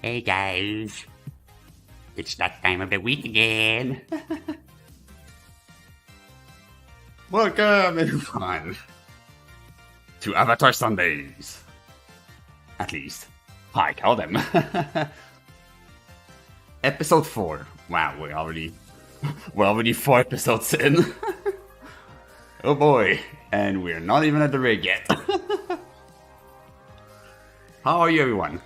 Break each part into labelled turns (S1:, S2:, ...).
S1: Hey guys, it's that time of the week again.
S2: Welcome everyone to Avatar Sundays. At least, I call them. Episode 4. Wow, we're already 4 episodes in. Oh boy, and we're not even at the rig yet. How are you, everyone?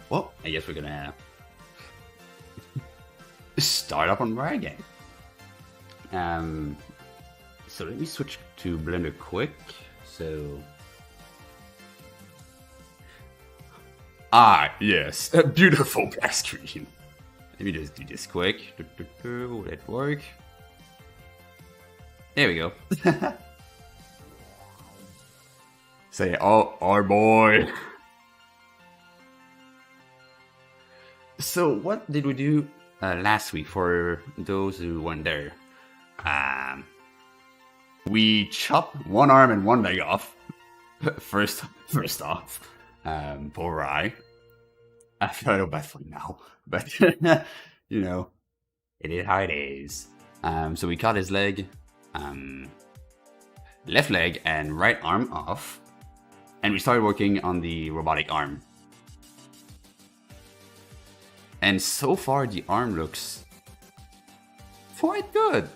S2: Well, I guess we're gonna start up on Rye again. So let me switch to Blender quick. So, yes, a beautiful black screen. Let me just do this quick. Will it work? There we go. Say, oh, our boy. So what did we do last week for those who weren't there? We chopped one arm and one leg off. First off, poor Rye. I feel a little bad for him now, but you know, it is how it is. So we cut his leg, left leg and right arm off, and we started working on the robotic arm. And so far, the arm looks quite good.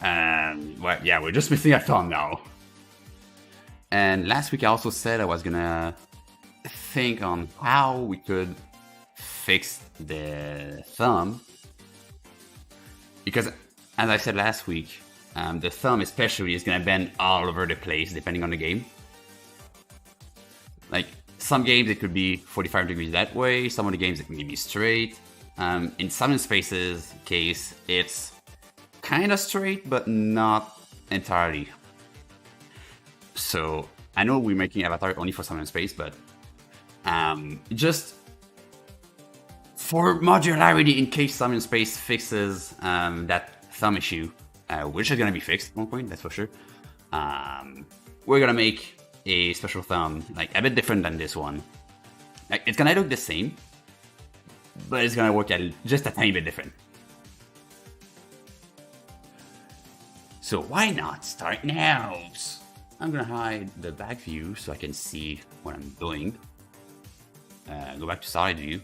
S2: Well, yeah, we're just missing a thumb now. And last week I also said I was gonna think on how we could fix the thumb. Because, as I said last week, the thumb especially is gonna bend all over the place depending on the game. Like, some games it could be 45 degrees that way, some of the games it can be straight. In Summon Space's case, it's kind of straight, but not entirely. So, I know we're making Avatar only for Summon Space, but just for modularity in case Summon Space fixes that thumb issue, which is going to be fixed at one point, that's for sure. We're going to make a special thumb, like a bit different than this one. Like, it's gonna look the same, but it's gonna work just a tiny bit different. So why not start now? I'm gonna hide the back view so I can see what I'm doing. Go back to side view.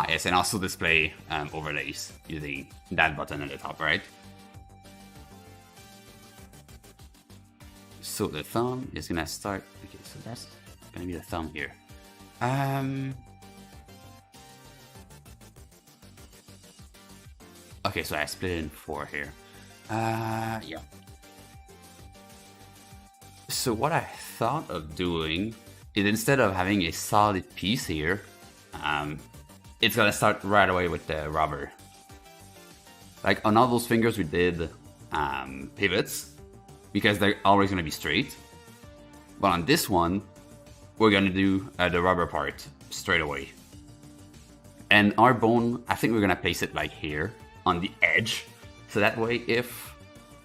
S2: Yes, and also display overlays using that button at the top, right? So the thumb is gonna start. Okay, so that's gonna be the thumb here. Okay, so I split it in 4 here. Yeah. So what I thought of doing is, instead of having a solid piece here, it's gonna start right away with the rubber. Like on all those fingers we did pivots, because they're always going to be straight. But on this one, we're going to do the rubber part straight away. And our bone, I think we're going to place it like here, on the edge. So that way, if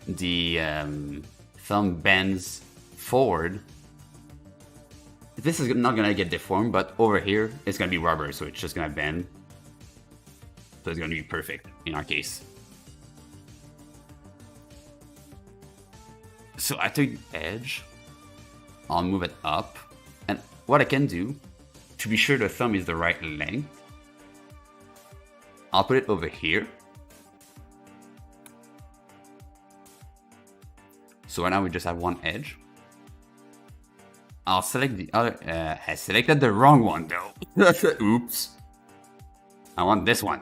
S2: the thumb bends forward, this is not going to get deformed, but over here, it's going to be rubber, so it's just going to bend. So it's going to be perfect in our case. So I took the edge, I'll move it up, and what I can do, to be sure the thumb is the right length, I'll put it over here. So right now we just have one edge. I'll select the other, I selected the wrong one though. Oops. I want this one.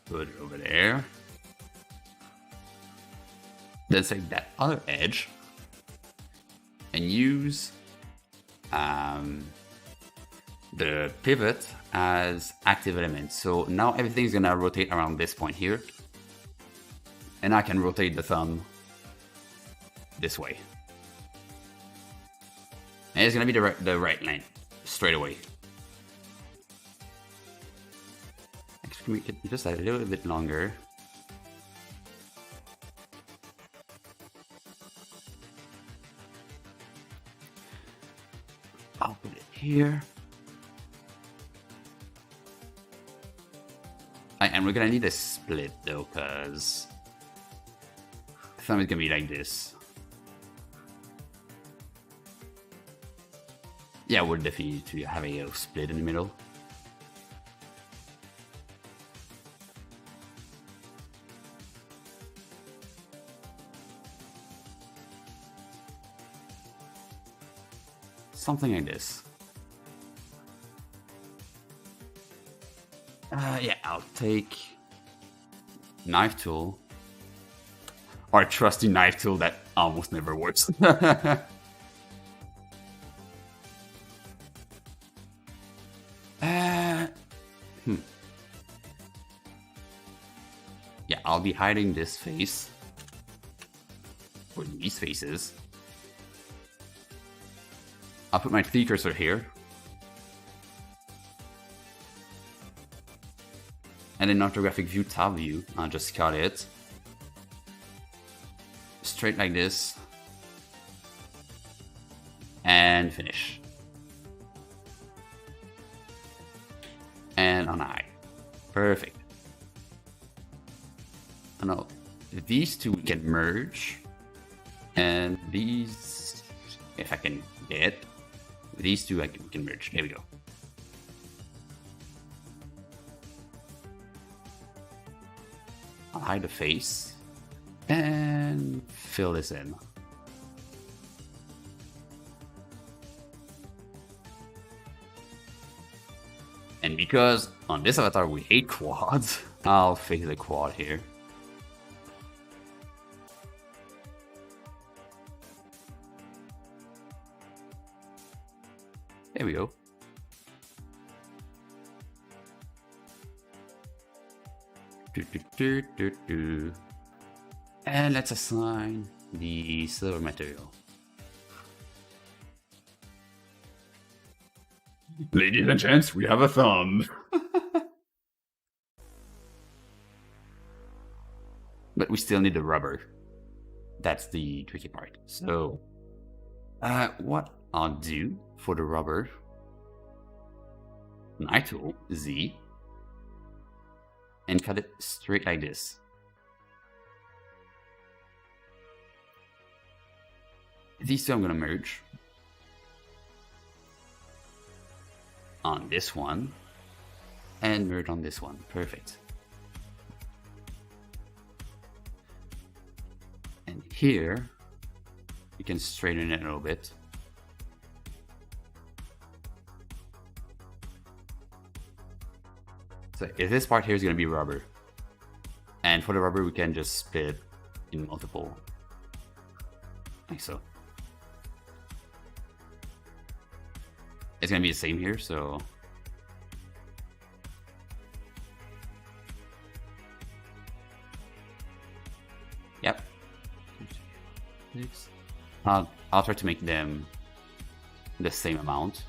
S2: Put it over there. Then select that other edge and use the pivot as active element. So now everything's gonna rotate around this point here, and I can rotate the thumb this way. And it's gonna be the right length straight away. Actually, make it just a little bit longer. I'll put it here. And we're gonna need a split though, because thumb is gonna be like this. Yeah, we're definitely need to have a split in the middle. Something like this. Yeah, I'll take knife tool. Or a trusty knife tool that almost never works. Yeah, I'll be hiding this face. Or these faces. I'll put my 3 cursor here. And in orthographic view, top view, I'll just cut it. Straight like this. And finish. And on eye. Perfect. Now, these two we can merge. And these, if I can get, these two I can merge. There we go. I'll hide the face and fill this in. And because on this avatar we hate quads, I'll fix the quad here. There we go. And let's assign the silver material. Ladies and gents, we have a thumb. But we still need the rubber. That's the tricky part. So, what I'll do for the rubber, knife tool, Z, and cut it straight like this. These two I'm gonna merge on this one and merge on this one. Perfect. And here you can straighten it a little bit. So if this part here is going to be rubber, and for the rubber we can just split in multiple, like so. It's going to be the same here, so yep. I'll try to make them the same amount.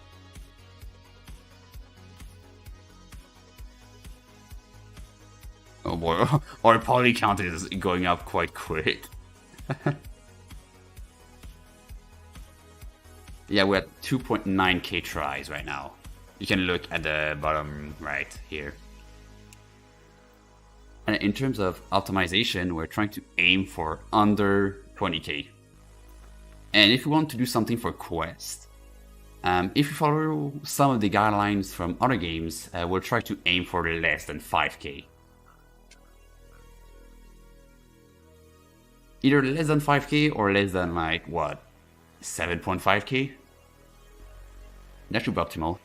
S2: Oh boy, our poly count is going up quite quick. Yeah, we're at 2.9k tries right now. You can look at the bottom right here. And in terms of optimization, we're trying to aim for under 20k. And if we want to do something for Quest, if we follow some of the guidelines from other games, we'll try to aim for less than 5k. Either less than 5k or less than like, what, 7.5k? That should be optimal.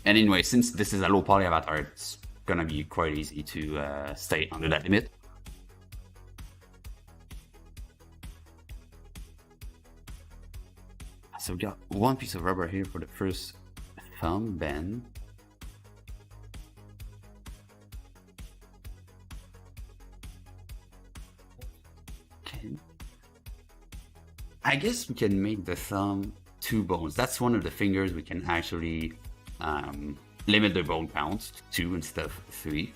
S2: And anyway, since this is a low poly avatar, it's gonna be quite easy to stay under that limit. So we got one piece of rubber here for the first thumb bend. Okay, I guess we can make the thumb 2 bones. That's one of the fingers we can actually limit the bone count to 2 instead of 3.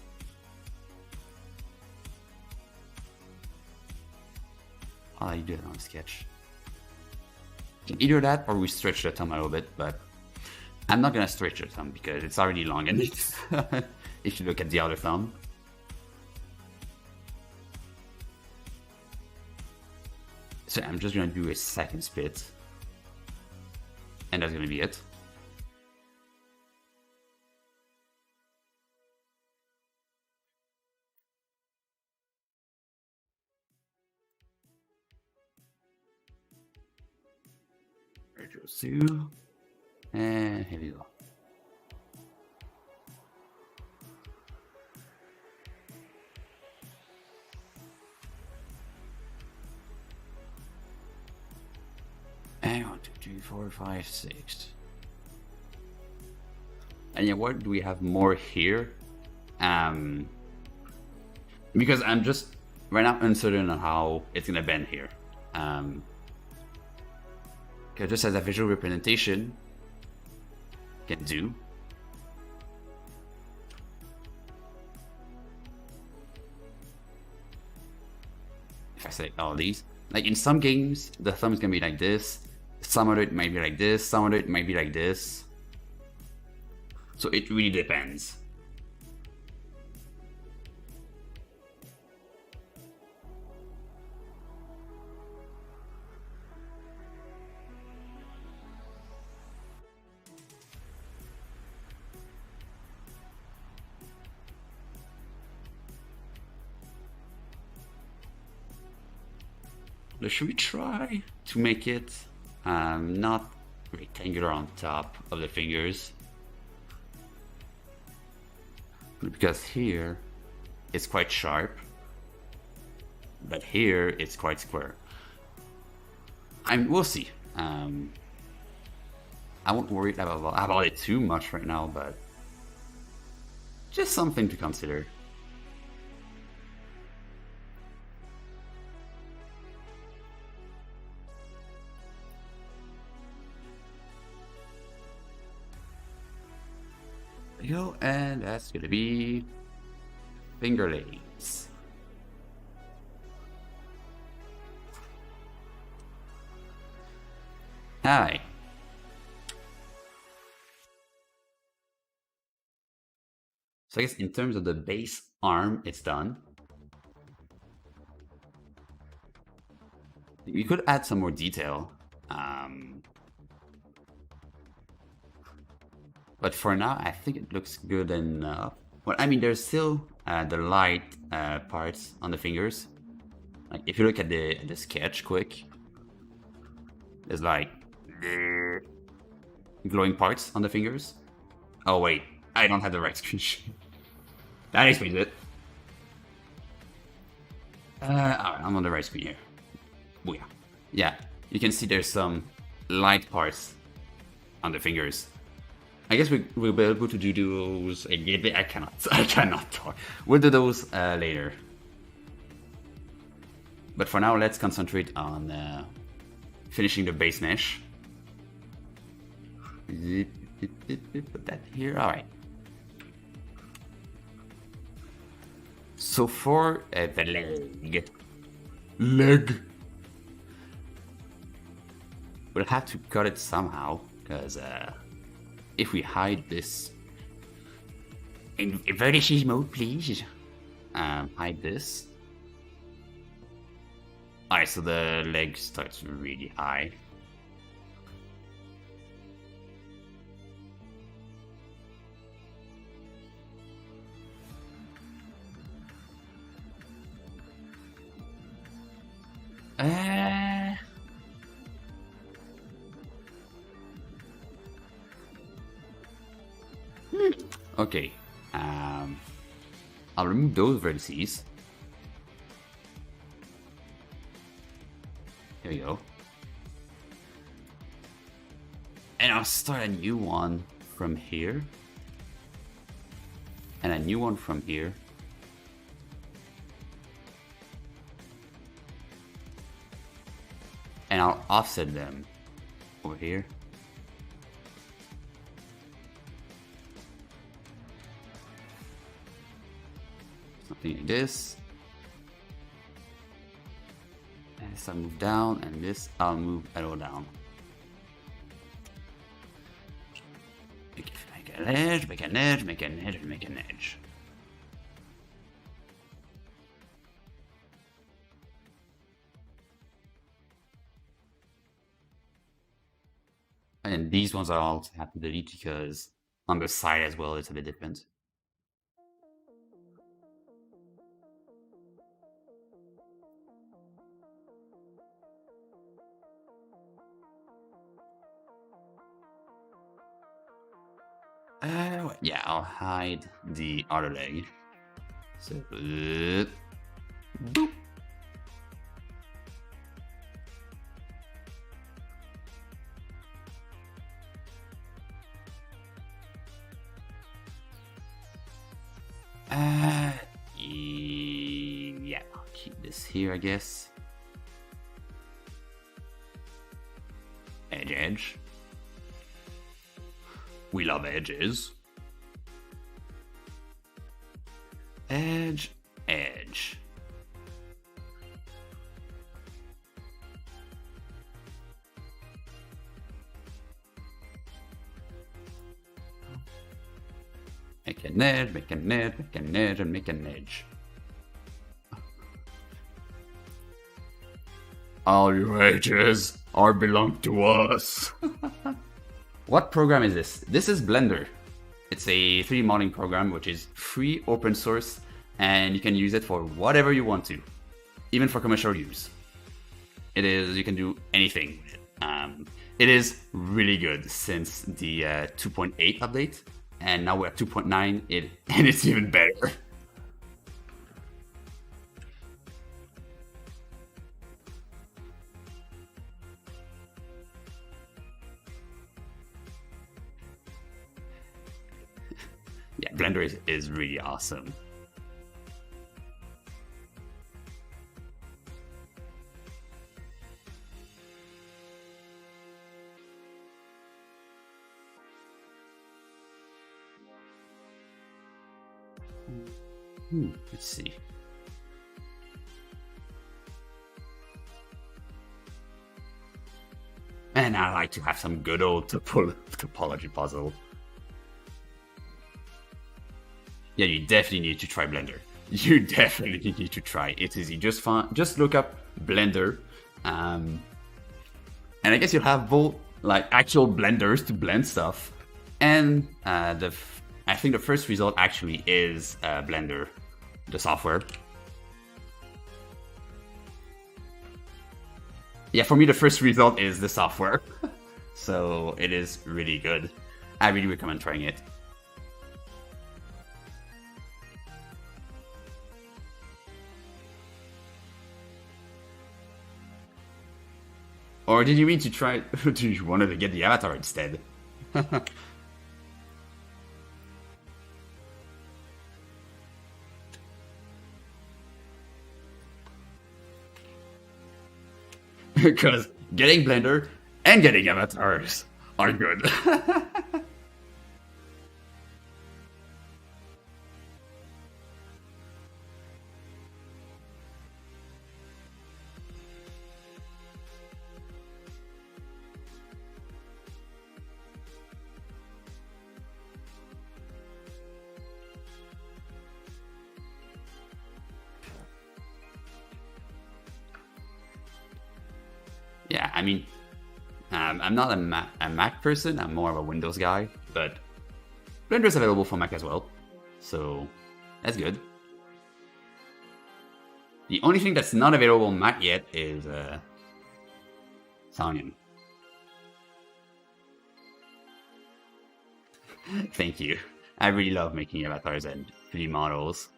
S2: I'll let you do it on a sketch. Either that or we stretch the thumb a little bit, but I'm not gonna stretch the thumb because it's already long enough. If you look at the other thumb. So I'm just gonna do a second split. And that's gonna be it. There goes 2. And here we go. And 1, 2, 3, 4, 5, 6. And yeah, what do we have more here? Because I'm just right now uncertain on how it's gonna bend here. Okay, just as a visual representation can do. If I select all these, like in some games, the thumb is gonna be like this. Some of it might be like this. Some of it might be like this. So it really depends. Should we try to make it not rectangular on top of the fingers? Because here it's quite sharp, but here it's quite square. We'll see. I won't worry about it too much right now, but just something to consider. Go, and that's gonna be finger legs. Hi. So I guess in terms of the base arm, it's done. We could add some more detail. But for now, I think it looks good enough. Well, I mean, there's still the light parts on the fingers. Like if you look at the sketch quick, there's like glowing parts on the fingers. Oh wait, I don't have the right screenshot. That explains it. Alright, I'm on the right screen here. Booyah. Yeah, you can see there's some light parts on the fingers. I guess we'll be able to do those a little bit. I cannot talk. We'll do those later. But for now, let's concentrate on finishing the base mesh. Put that here. All right. So for the leg, we'll have to cut it somehow because. If we hide this in vertices mode, please. Hide this. Alright, so the leg starts really high. Okay, I'll remove those vertices. Here we go. And I'll start a new one from here. And a new one from here. and I'll offset them over here. Something like this. And this I'll move down, and this I'll move arrow down. Make an edge, make an edge, make an edge, make an edge. And these ones are all have to delete because on the side as well it's a bit different. Yeah, I'll hide the other leg. So, boop. Yeah, I'll keep this here, I guess. Edge, edge. We love edges. Edge, edge. Make an edge, make an edge, make an edge, and make an edge. All your edges are belong to us. What program is this? This is Blender. It's a 3D modeling program which is free, open source, and you can use it for whatever you want to, even for commercial use. It is, you can do anything with it. It is really good since the 2.8 update, and now we're at 2.9, and it's even better. Yeah, Blender is really awesome. Let's see. Man, I like to have some good old topology puzzle. Yeah, you definitely need to try Blender. You definitely need to try. It's easy. Just look up Blender, and I guess you'll have both like actual blenders to blend stuff, and I think the first result actually is Blender, the software. Yeah, for me the first result is the software, so it is really good. I really recommend trying it. Or did you mean to try? Do you wanted to get the avatar instead? Because getting Blender and getting avatars are good. Yeah, I mean, I'm not a Mac person, I'm more of a Windows guy, but Blender is available for Mac as well, so that's good. The only thing that's not available on Mac yet is Sonian. Thank you. I really love making avatars and 3D models.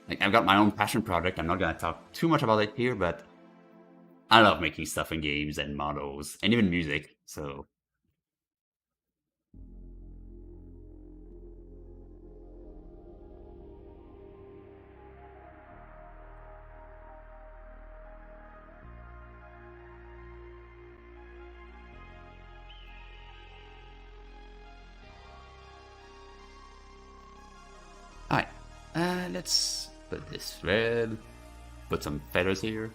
S2: Like, I've got my own passion project, I'm not gonna talk too much about it here, but I love making stuff in games and models and even music, so. Let's put this red. Put some feathers here.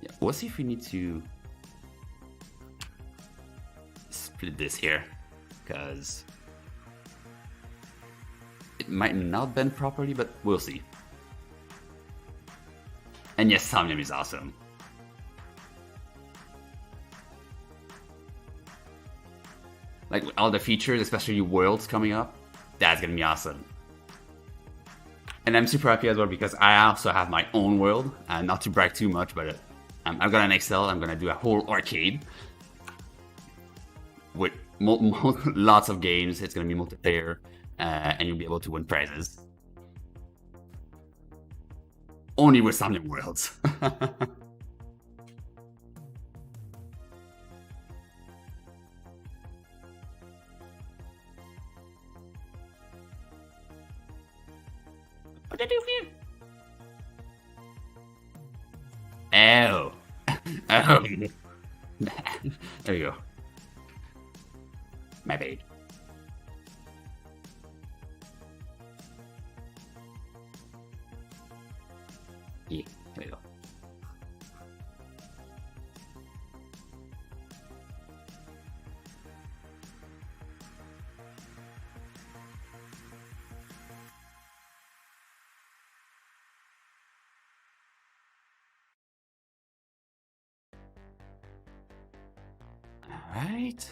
S2: Yeah, we'll see if we need to split this here, because it might not bend properly, but we'll see. And yes, Somnium is awesome. Like with all the features, especially worlds coming up, that's gonna be awesome. And I'm super happy as well because I also have my own world. Not to brag too much, but I've got an Excel. I'm gonna do a whole arcade with lots of games. It's gonna be multiplayer, and you'll be able to win prizes. Only with Somnium Worlds. What did I do here? Oh. There we go. My bad. Yeah, there we go. Alright.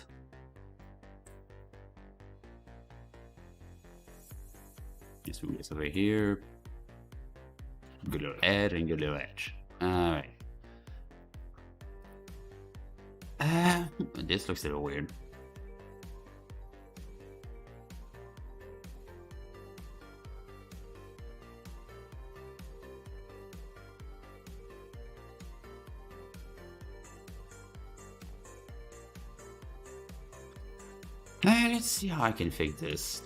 S2: Just move this over here. Good little edge and good little edge. Alright. This looks a little weird. Let's see how I can fix this.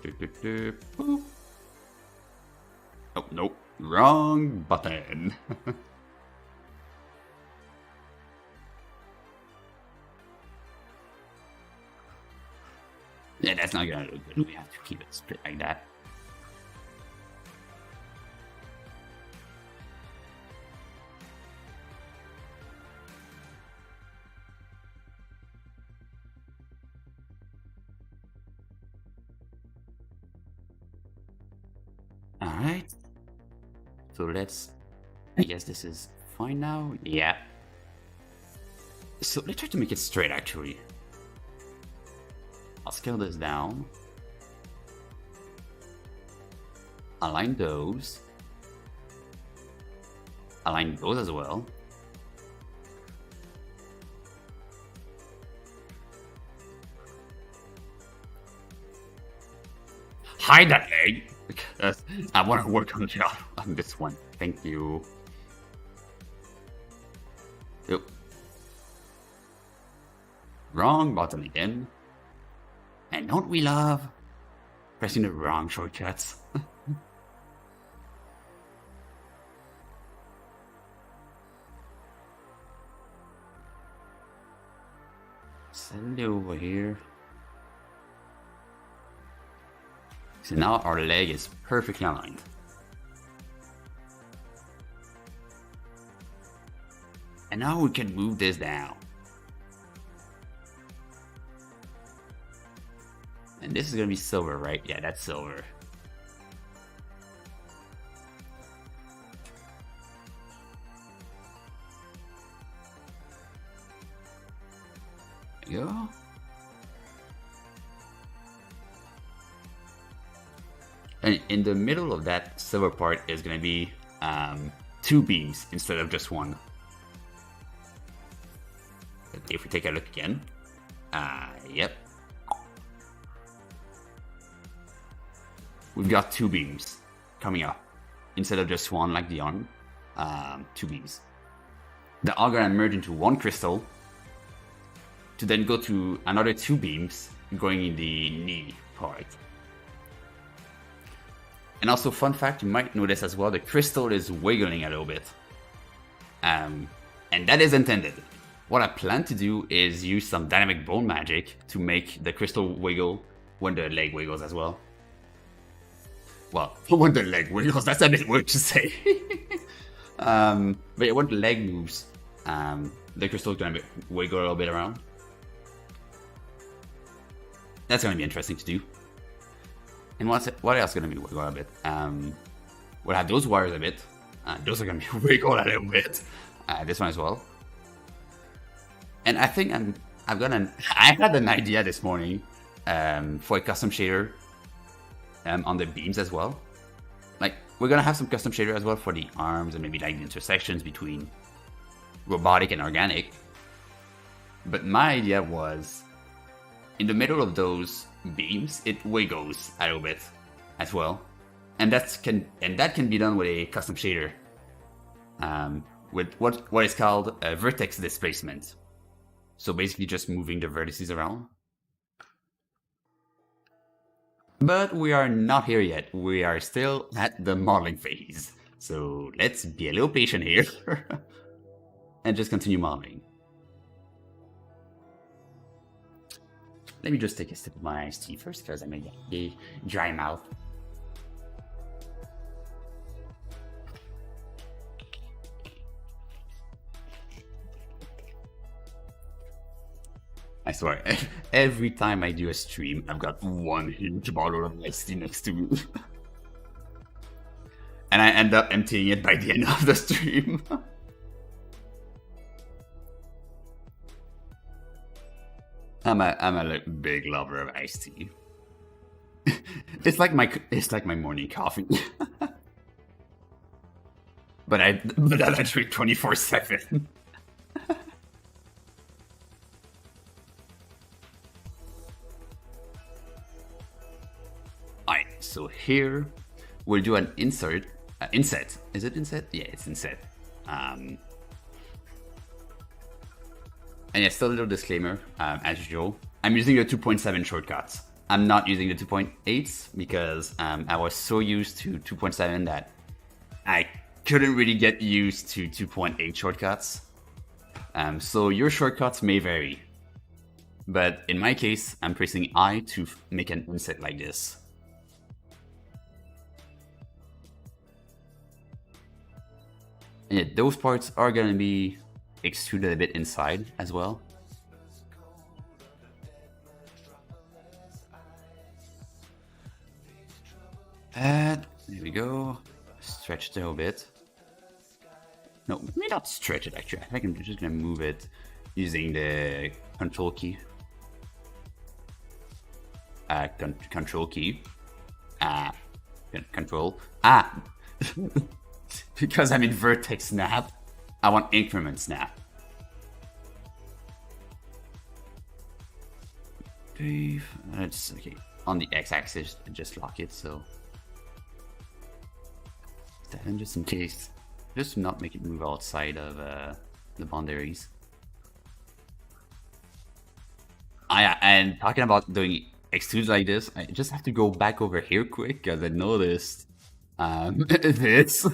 S2: Oh, nope. Wrong button. Yeah, that's not gonna look good. We have to keep it split like that. Alright. So let's... I guess this is fine now. Yeah. So let's try to make it straight, actually. I'll scale this down. Align those. Align those as well. Hide that leg! Because I want to work on this one. Thank you. Yep. Wrong button again. And don't we love pressing the wrong shortcuts? Send it over here. So now our leg is perfectly aligned. And now we can move this down. And this is gonna be silver, right? Yeah, that's silver. There you go. And in the middle of that silver part is gonna be 2 beams instead of just 1. If we take a look again, yep. We've got 2 beams coming up instead of just 1 like the arm. 2 beams. They're all gonna merge into 1 crystal to then go to another 2 beams going in the knee part. And also, fun fact, you might notice as well, the crystal is wiggling a little bit. And that is intended. What I plan to do is use some dynamic bone magic to make the crystal wiggle when the leg wiggles as well. Well, when the leg wiggles, that's a bit weird to say. But yeah, when the leg moves, the crystal is going to wiggle a little bit around. That's going to be interesting to do. And what else is going to be wiggle a bit? We'll have those wires a bit. Those are going to be wiggled a little bit. This one as well. And I think I had an idea this morning for a custom shader on the beams as well. Like, we're gonna have some custom shader as well for the arms and maybe like the intersections between robotic and organic. But my idea was, in the middle of those beams, it wiggles a little bit as well, and that can be done with a custom shader, with what is called a vertex displacement. So basically, just moving the vertices around. But we are not here yet. We are still at the modeling phase. So let's be a little patient here and just continue modeling. Let me just take a sip of my iced tea first because I may get a dry mouth. I swear, every time I do a stream, I've got one huge bottle of iced tea next to me. And I end up emptying it by the end of the stream. I'm a big lover of iced tea. It's like my morning coffee. but I drink 24/7. Alright, so here we'll do an inset. Is it inset? Yeah, it's inset. And yeah, still a little disclaimer, as usual. I'm using the 2.7 shortcuts. I'm not using the 2.8s because I was so used to 2.7 that I couldn't really get used to 2.8 shortcuts. So your shortcuts may vary. But in my case, I'm pressing I to make an inset like this. And yeah, those parts are going to be extruded a bit inside as well. And there we go. Stretch it a little bit. No, maybe not stretch it actually. I think I'm just going to move it using the control key. Control key. Control. Because I'm in vertex snap, I want increment snap. It's okay. On the x-axis, just lock it, so. And just in case, just to not make it move outside of the boundaries. And talking about doing extrudes like this, I just have to go back over here quick because I noticed this.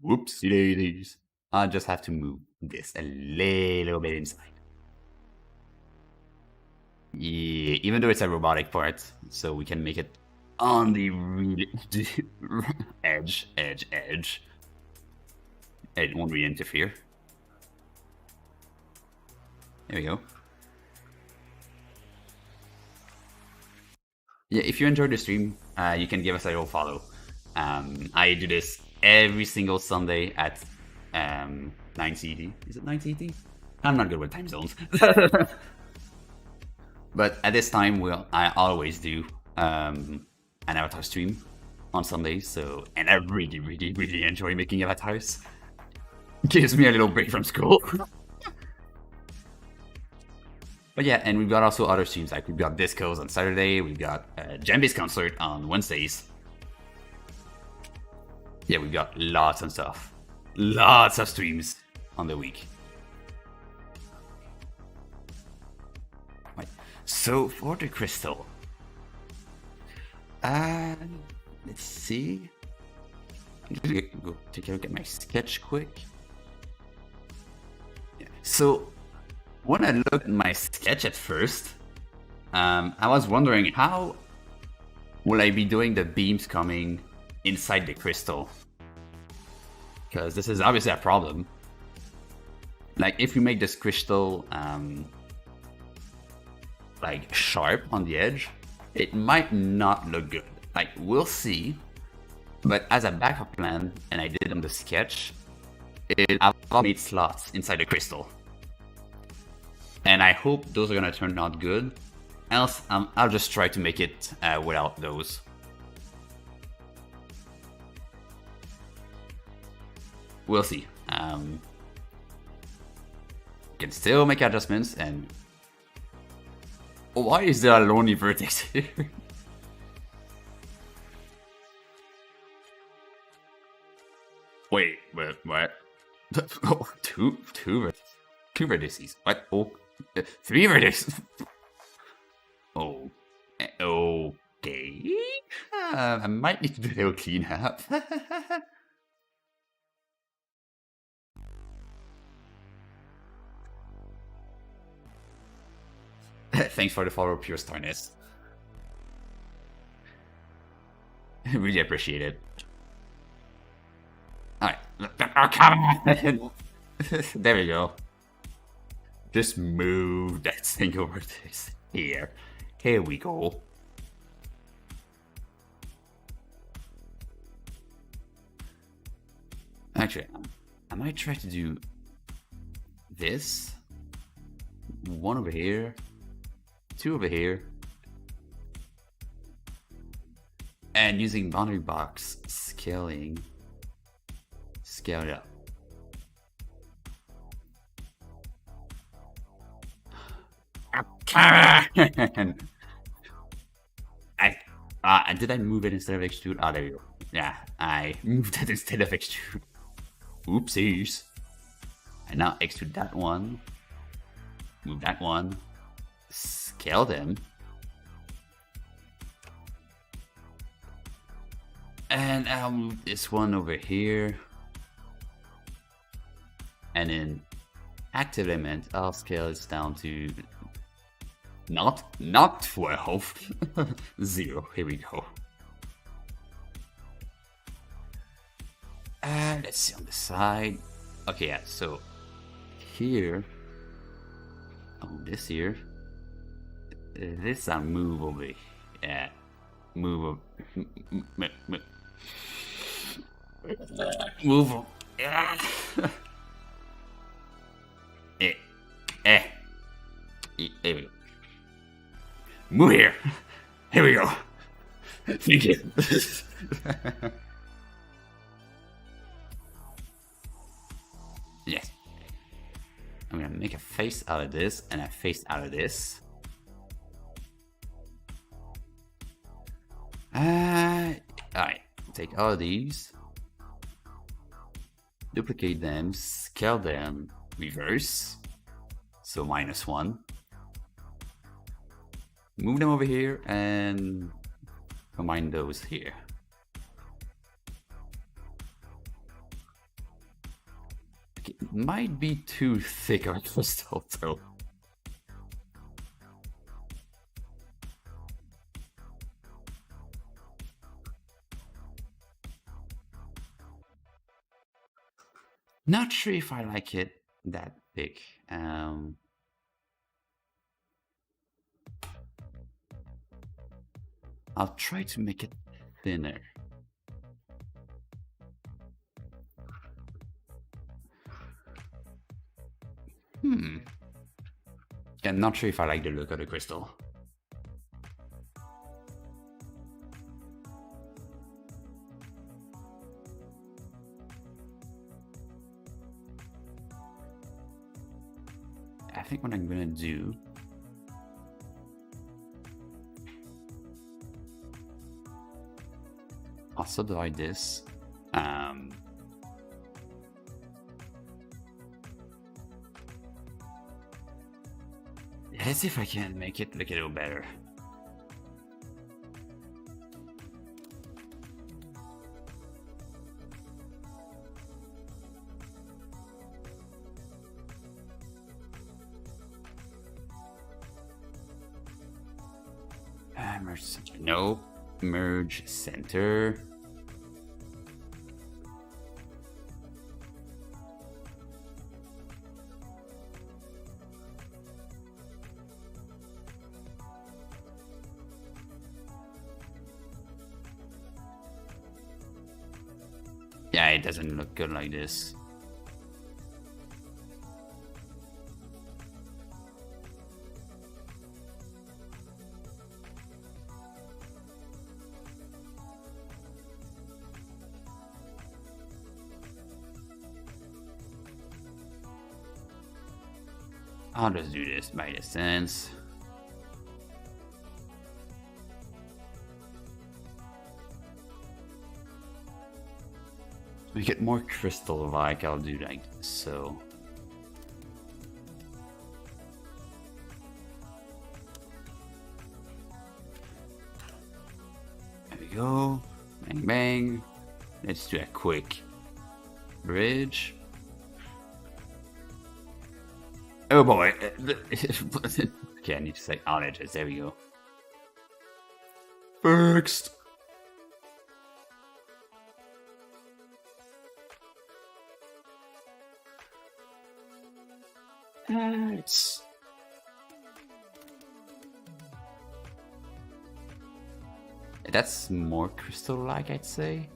S2: Whoopsie daisies. I just have to move this a little bit inside. Yeah, even though it's a robotic part, so we can make it on the really edge. It won't really interfere. There we go. Yeah, if you enjoyed the stream, you can give us a little follow. I do this every single Sunday at 9 CET. Is it 9 CET? I'm not good with time zones. But at this time, I always do an avatar stream on Sundays. So, and I really, really, really enjoy making avatars. Gives me a little break from school. But yeah, and we've got also other streams, like we've got discos on Saturday, we've got Jambis concert on Wednesdays. Yeah, we've got lots of stuff. Lots of streams on the week. Right. So for the crystal, let's see. I'm just gonna go take a look at my sketch quick. Yeah. So when I looked at my sketch at first, I was wondering how will I be doing the beams coming inside the crystal? Because this is obviously a problem. Like if we make this crystal like sharp on the edge, it might not look good. Like we'll see. But as a backup plan, and I did on the sketch, I've made slots inside the crystal. And I hope those are gonna turn out good. Else, I'll just try to make it without those. We'll see. Can still make adjustments, and why is there a lonely vertex here? Wait, what? Oh, two vertices. What? Oh, 3 vertices. Oh, okay. I might need to do a little cleanup. Thanks for the follow, Pure Starness. Really appreciate it. Alright. Oh, come on! There we go. Just move that thing over this here. Here we go. Actually, I might try to do this. 1 over here. 2 over here. And using boundary box scaling. Scale it up. Did I move it instead of extrude? Oh, there we go. Yeah, I moved it instead of extrude. Oopsies. And now extrude that one. Move that one. Scale them. And I'll move this one over here. And in active element, I'll scale this down to not 12. 0. Here we go. And let's see on the side. Okay, yeah, so here, this here, this I'll move over. Yeah, move over. Move over. Yeah. There we go. Move here. Here we go. Thank you. Yes. I'm gonna make a face out of this and a face out of this. Alright, take all of these, duplicate them, scale them, reverse, so -1. Move them over here and combine those here. Okay, it might be too thick of a crystal though. Not sure if I like it that big. I'll try to make it thinner. Yeah, not sure if I like the look of the crystal. I think what I'm gonna do I'll subdivide this. Let's see if I can make it look a little better. Merge center. Nope. Merge center. Yeah, it doesn't look good like this. I'll just do this by distance. To make it more crystal-like, I'll do like so. There we go. Bang, bang. Let's do a quick bridge. Oh boy. Okay, I need to say outages. There we go. Fixed. It's... That's more crystal-like, I'd say.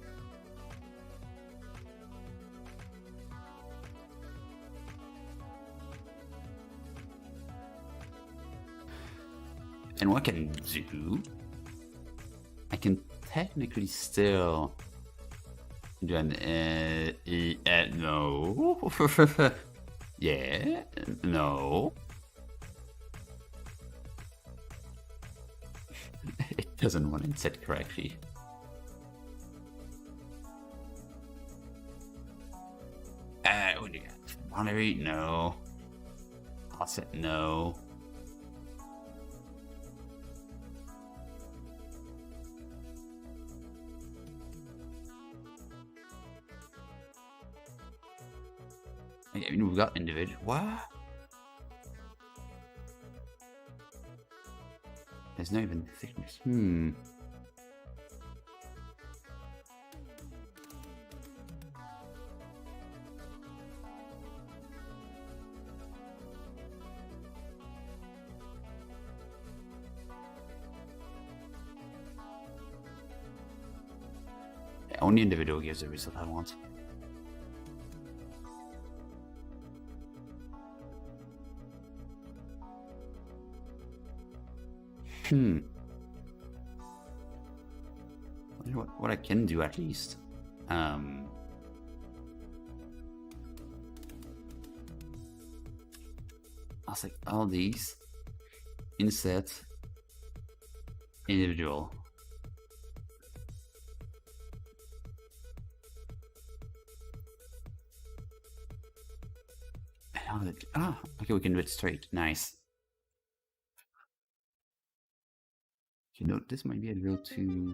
S2: And what I can do, I can technically still do an no. Yeah, no. It doesn't want it set correctly. What do you got? Monterey? No. Offset? No. I mean, we've got individual. What? There's not even thickness. Yeah, only individual gives the result I want. What I can do at least. I'll say all these. Inset. Individual. Okay, we can do it straight. Nice. You know, this might be a little too...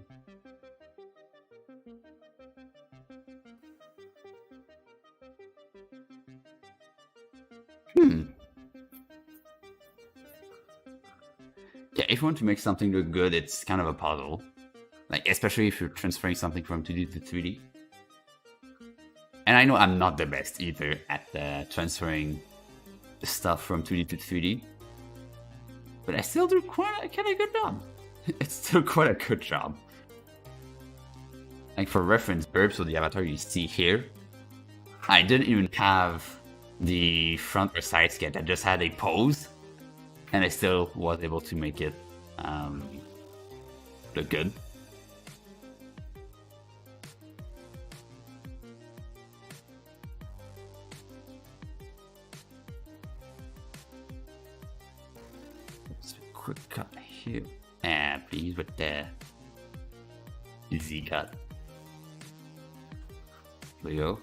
S2: Yeah, if you want to make something look good, it's kind of a puzzle. Like, especially if you're transferring something from 2D to 3D. And I know I'm not the best either at transferring stuff from 2D to 3D. But I still do quite a good job. It's still quite a good job. Like for reference, Burps, with the avatar you see here, I didn't even have the front or side sketch. I just had a pose, and I still was able to make it look good. Let's do a quick cut here. Please with the Z cut. There we go.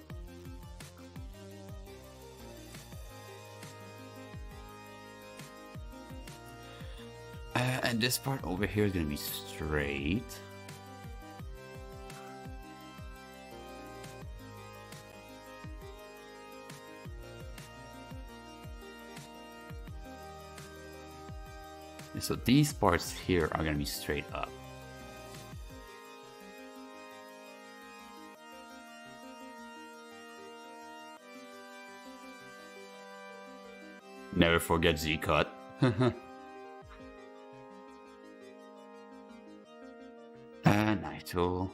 S2: this part over here is gonna be straight. So these parts here are gonna be straight up. Never forget Z-cut. Nigel.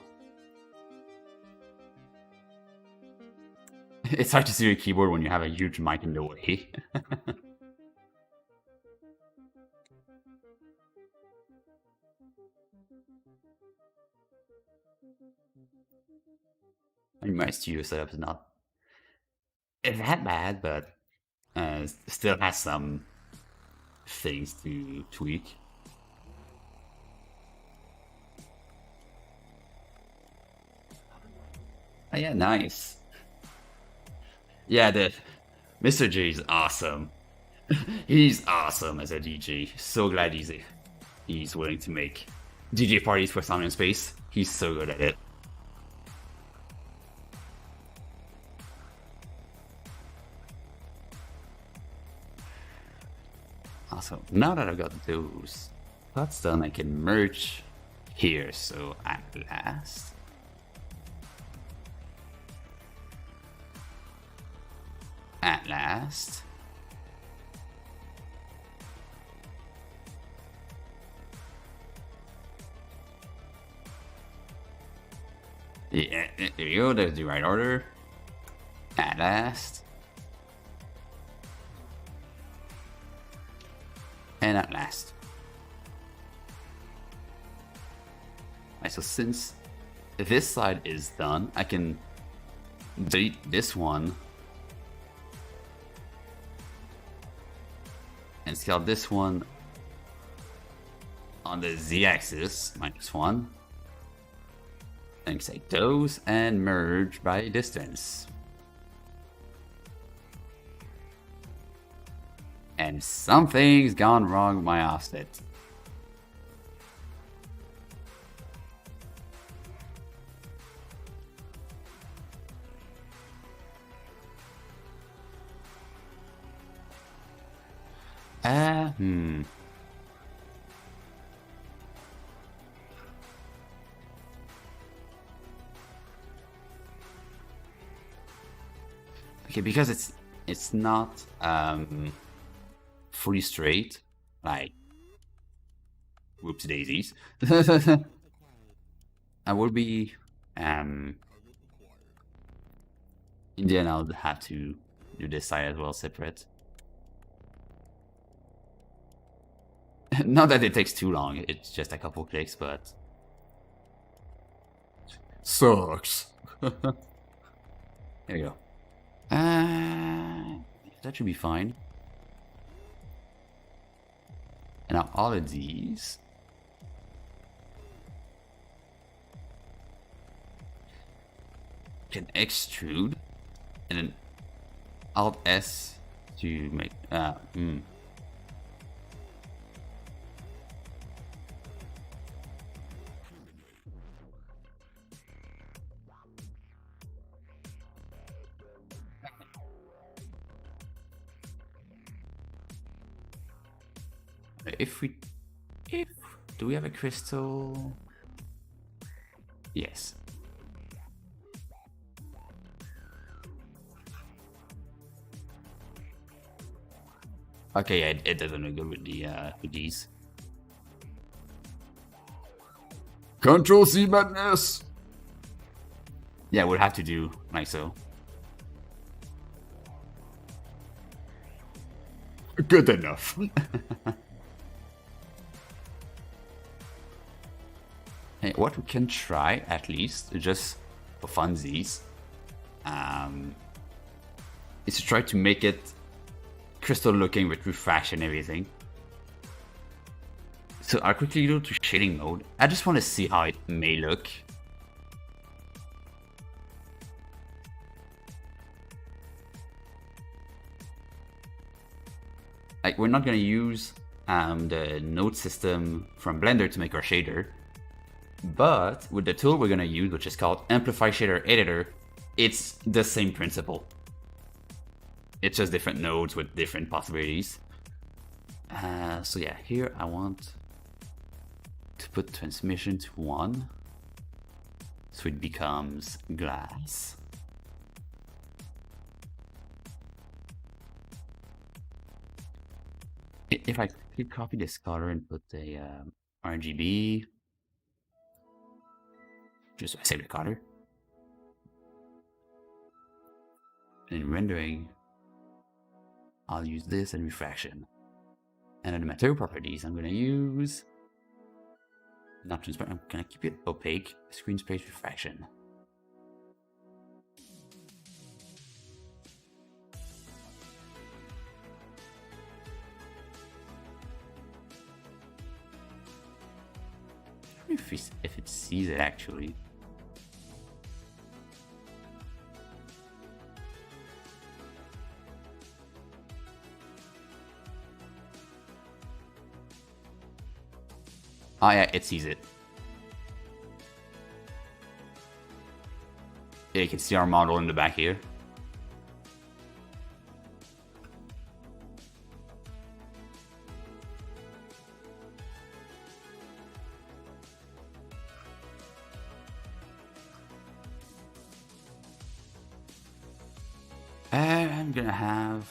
S2: It's hard to see your keyboard when you have a huge mic in the way. I mean, my studio setup is not that bad, but still has some things to tweak. Oh, yeah, nice. Yeah, the Mr. J is awesome. He's awesome as a DJ. So glad he's willing to make DJ parties for Sound in Space. He's so good at it. Also, now that I've got those parts done, I can merge here. So at last. At last. Yeah, there you go, there's the right order. At last. And at last. Right, so since this side is done, I can delete this one and scale this one on the z-axis, -1. And say those and merge by distance. And something's gone wrong with my offset. Okay, because it's not fully straight, like whoops daisies. I would be in the end I'll have to do this side as well separate. Not that it takes too long, it's just a couple clicks, but sucks. There you go. That should be fine. And now all of these can extrude, and then Alt S to make do we have a crystal? Yes. Okay, yeah, it doesn't look good with the with these. Control C madness. Yeah, we'll have to do like so. Good enough. Hey, what we can try at least, just for funsies, is to try to make it crystal looking with refraction and everything. So I'll quickly go to shading mode. I just want to see how it may look. Like, we're not gonna use the node system from Blender to make our shader. But with the tool we're gonna use, which is called Amplify Shader Editor, it's the same principle. It's just different nodes with different possibilities. So yeah, here I want to put transmission to 1, so it becomes glass. If I could copy this color and put a RGB, just save the color. And in rendering, I'll use this and refraction. And in the material properties, I'm going to use not transparent. I'm going to keep it opaque. Screen space refraction. I don't know if it sees it actually. Oh yeah, it sees it. Yeah, you can see our model in the back here. And I'm gonna have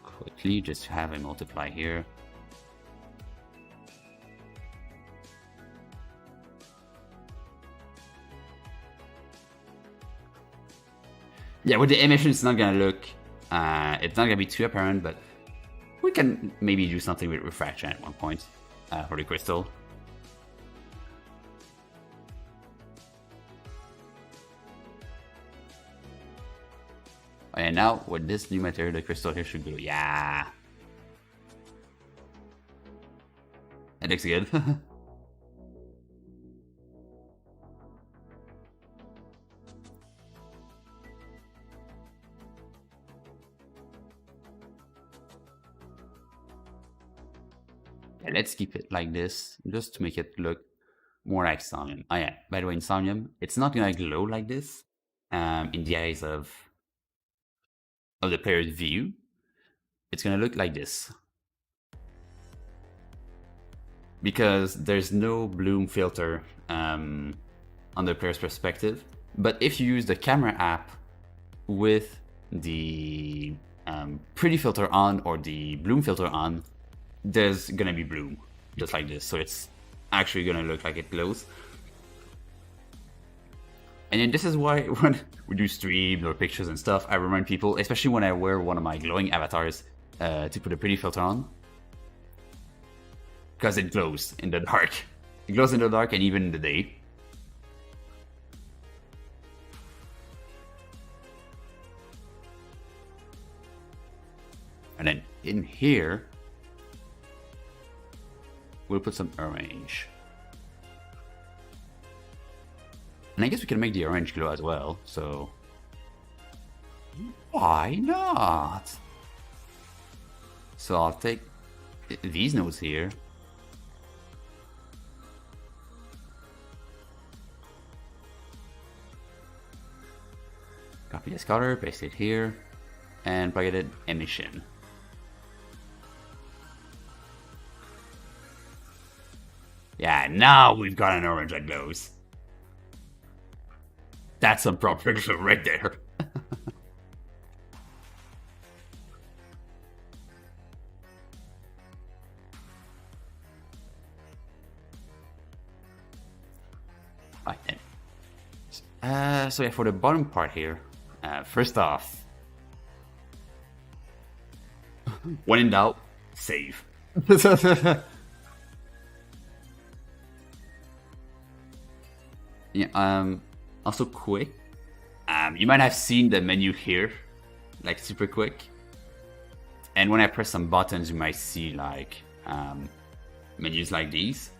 S2: quickly just have a multiply here. Yeah, with the emission, it's not gonna look, it's not gonna be too apparent, but we can maybe do something with refraction at one point for the crystal. And now with this new material, the crystal here should go, yeah. That looks good. Let's keep it like this, just to make it look more like Somnium. Oh yeah, by the way, in Somnium, it's not gonna glow like this in the eyes of the player's view. It's gonna look like this. Because there's no bloom filter on the player's perspective. But if you use the camera app with the pretty filter on or the bloom filter on, there's gonna be bloom, just like this. So it's actually gonna look like it glows. And then this is why when we do streams or pictures and stuff, I remind people, especially when I wear one of my glowing avatars, to put a pretty filter on. Because it glows in the dark. It glows in the dark and even in the day. And then in here, we'll put some orange. And I guess we can make the orange glow as well, so why not? So I'll take these nodes here. Copy this color, paste it here, and plug it in emission. Yeah, now we've got an orange that glows. That's some proper glow right there. Right then. So yeah, for the bottom part here, first off, when in doubt, save. Yeah, also quick. You might have seen the menu here, like super quick. And when I press some buttons, you might see like menus like these.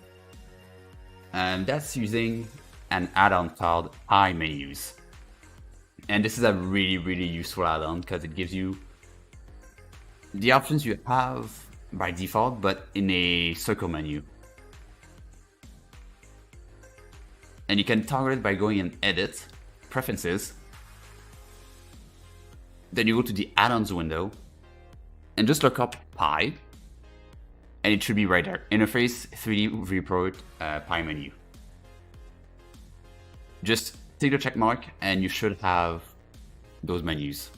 S2: And that's using an add-on called iMenus. And this is a really, really useful add-on because it gives you the options you have by default, but in a circle menu. And you can toggle it by going in Edit, Preferences. Then you go to the Add-ons window and just look up Pi. And it should be right there. Interface, 3D Viewport, Pi menu. Just take the check mark and you should have those menus.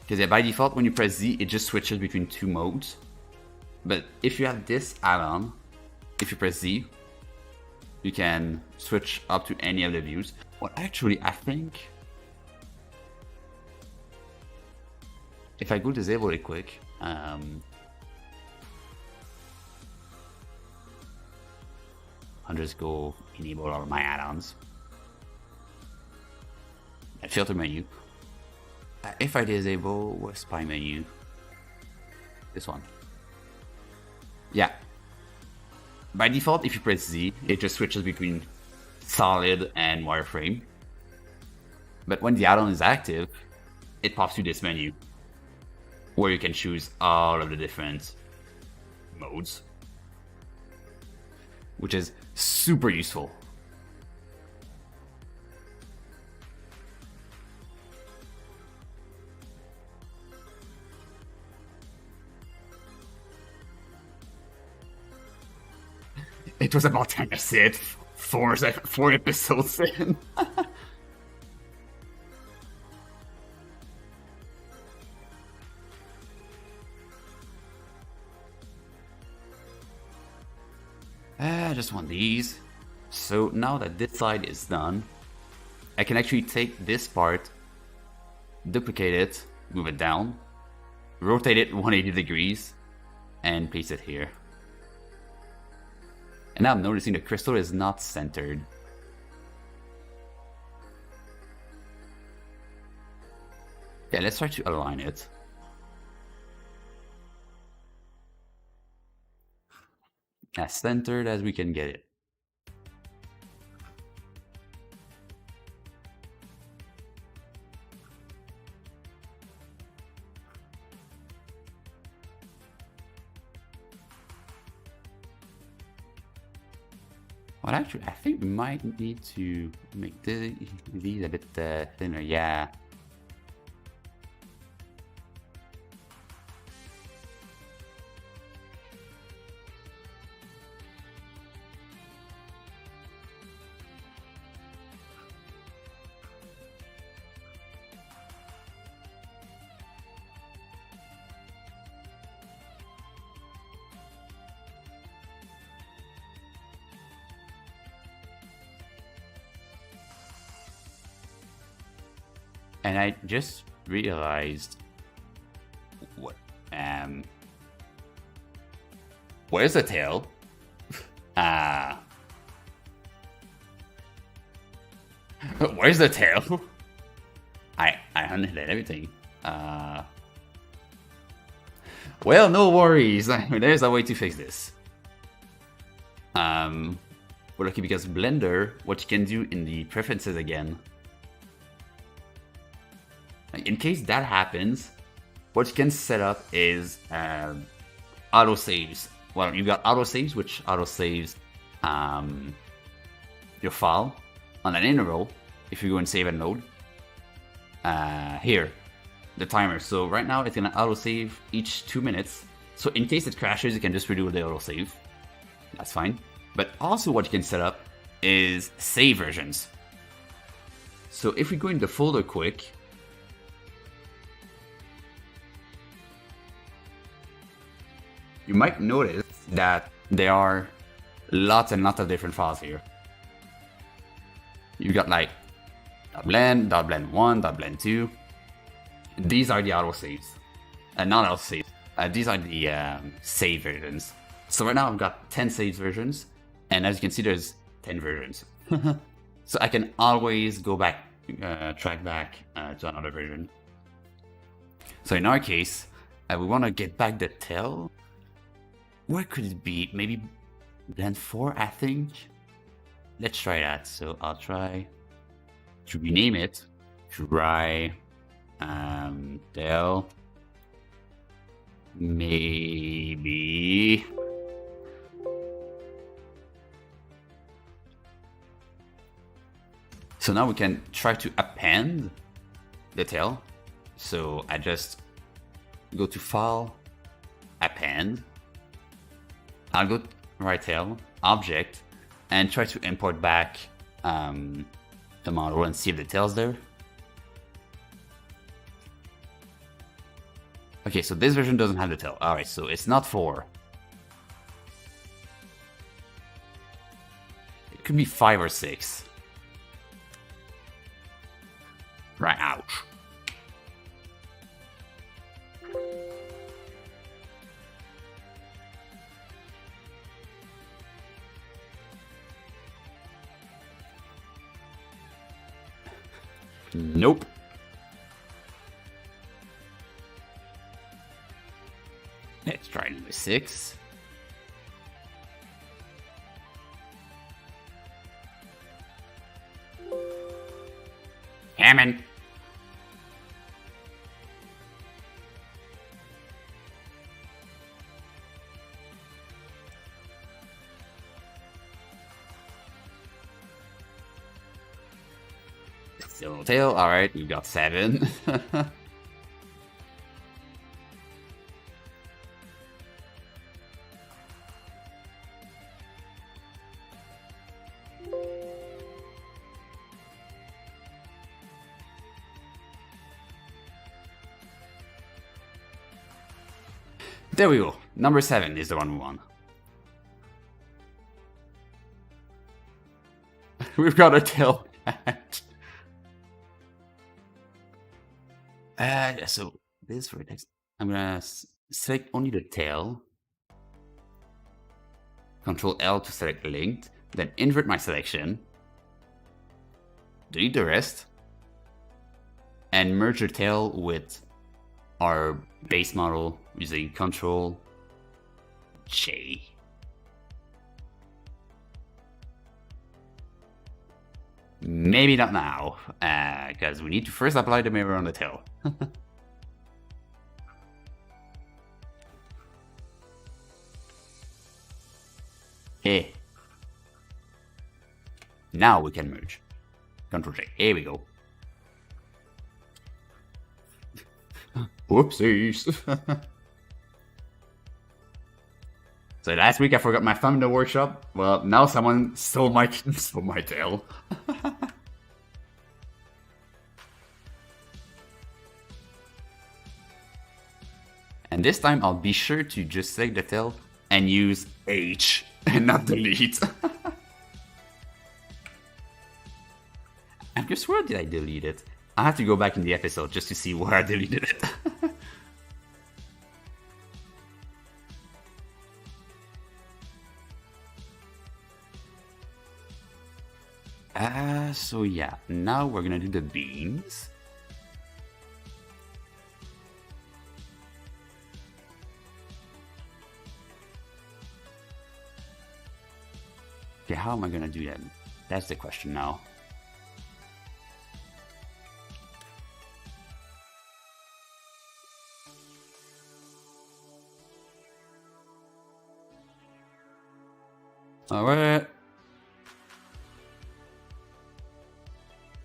S2: Because by default, when you press Z, it just switches between two modes. But if you have this add-on, if you press Z, you can switch up to any of the views. Well, actually, I think if I go disable it quick, I'll just go enable all of my add-ons. Filter menu. If I disable, what's Pi menu? This one. Yeah. By default, if you press Z, it just switches between solid and wireframe. But when the add-on is active, it pops you this menu where you can choose all of the different modes, which is super useful. It was about time I said 4 episodes in. I just want these. So now that this side is done, I can actually take this part, duplicate it, move it down, rotate it 180 degrees, and place it here. And now I'm noticing the crystal is not centered. Yeah, let's try to align it. As centered as we can get it. Well, actually, I think we might need to make these a bit thinner, yeah. And I just realized what where's the tail? Where's the tail? I unhid everything. Well, no worries. There's a way to fix this. We're lucky because Blender, what you can do in the preferences again. In case that happens, what you can set up is auto saves. Well, you've got auto saves, which auto saves your file on an interval. If you go and save a node, here, the timer. So right now it's gonna auto save each 2 minutes. So in case it crashes, you can just redo the auto save. That's fine. But also, what you can set up is save versions. So if we go in the folder quick. You might notice that there are lots and lots of different files here. You got like .blend, .blend1, .blend2. These are the autosaves. Not autosaves. These are the save versions. So right now I've got 10 saves versions. And as you can see, there's 10 versions. So I can always go back, track back to another version. So in our case, we want to get back the tail. Where could it be? Maybe blend 4, I think. Let's try that. So I'll try to rename it. Try tail. Maybe. So now we can try to append the tail. So I just go to File, Append. I'll go right tail, Object, and try to import back the model and see if the tail's there. Okay, so this version doesn't have the tail. Alright, so it's not 4. It could be 5 or 6. Right, ouch. Nope. Let's try number 6.
S1: Hammond.
S2: Still tail. Alright, we got 7. There we go. Number 7 is the one we want. We've got a tail hat. So this for next. I'm gonna select only the tail. Control L to select linked. Then invert my selection. Delete the rest. And merge the tail with our base model using Control J. Maybe not now, because we need to first apply the mirror on the tail. Hey. Now we can merge. Control J. Here we go. Whoopsies. So last week I forgot my thumb in the workshop. Well, now someone stole my tail. And this time I'll be sure to just select the tail and use H and not delete. I guess where did I delete it? I have to go back in the episode just to see where I deleted it. So yeah, now we're gonna do the beams. Okay, how am I gonna do that? That's the question now. Alright.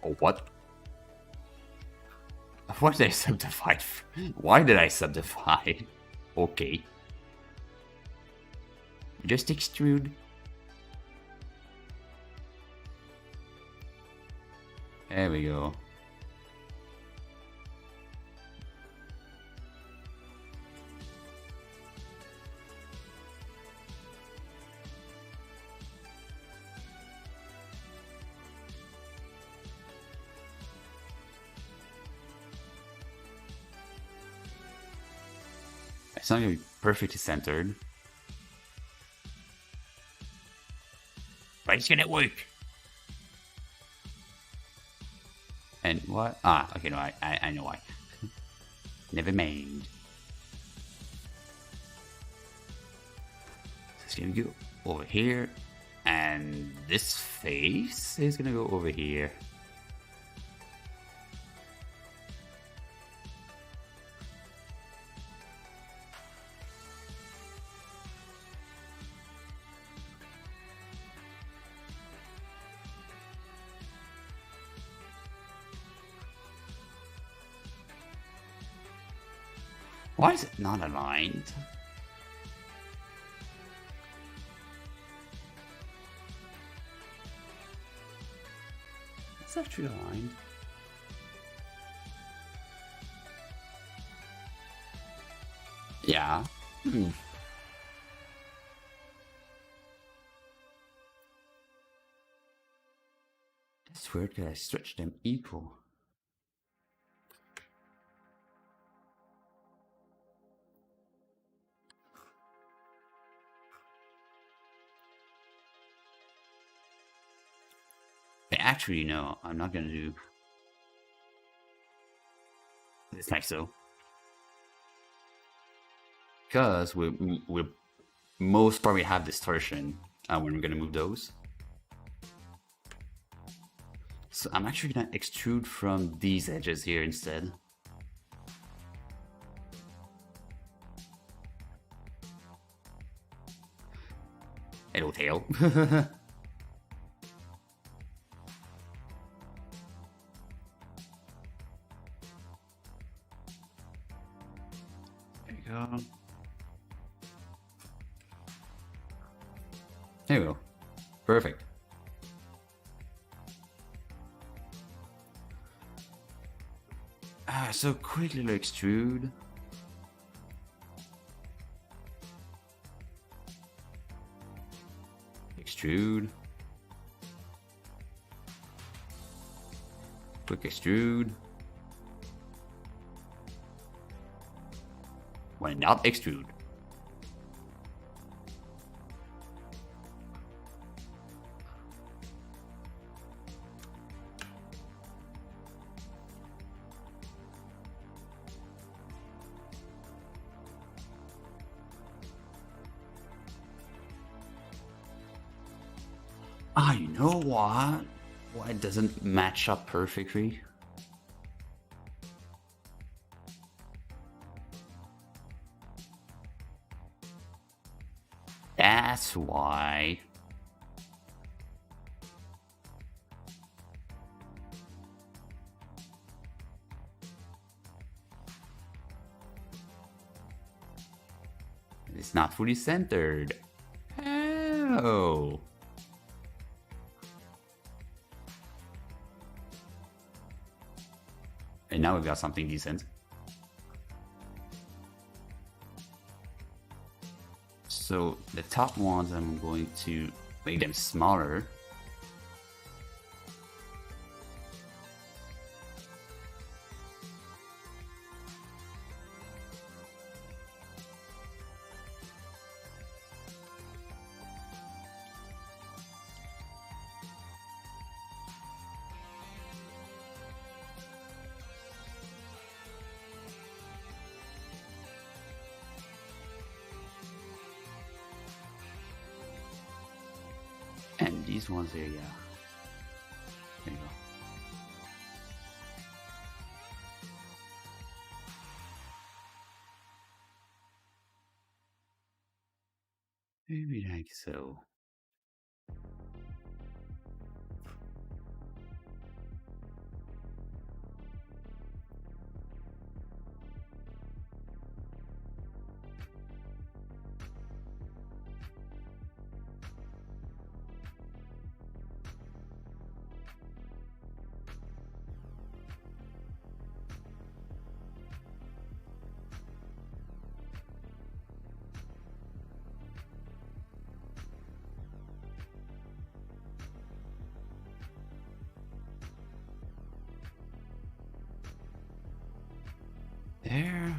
S2: Oh, what? What did I subdivide? Why did I subdivide? Okay. Just extrude. There we go. It's not gonna be perfectly centered.
S1: But it's gonna work.
S2: And what? Ah, okay, no, I know why. Never mind. So it's gonna go over here, and this face is gonna go over here. Why is it not aligned? It's actually aligned. Yeah. That's weird that I stretch them equal. Actually, no, I'm not gonna do this like so. Because we'll most probably have distortion when we're gonna move those. So I'm actually gonna extrude from these edges here instead. Hello, tail. There you go. There we go. Perfect. So quick little extrude. Extrude. Quick extrude. When not extrude. You know what? Why it doesn't match up perfectly? That's why. It's not fully centered. Oh. And now we've got something decent. So the top ones, I'm going to make them smaller. And these ones here, yeah. There you go. Maybe like so. There.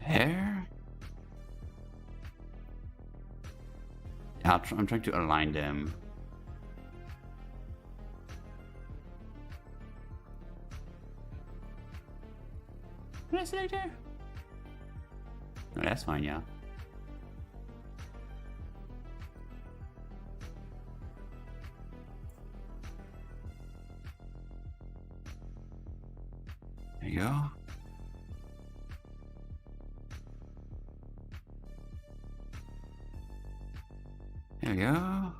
S2: There. I'm trying to align them. What did I select there? No, that's fine, yeah. There you go. There we go.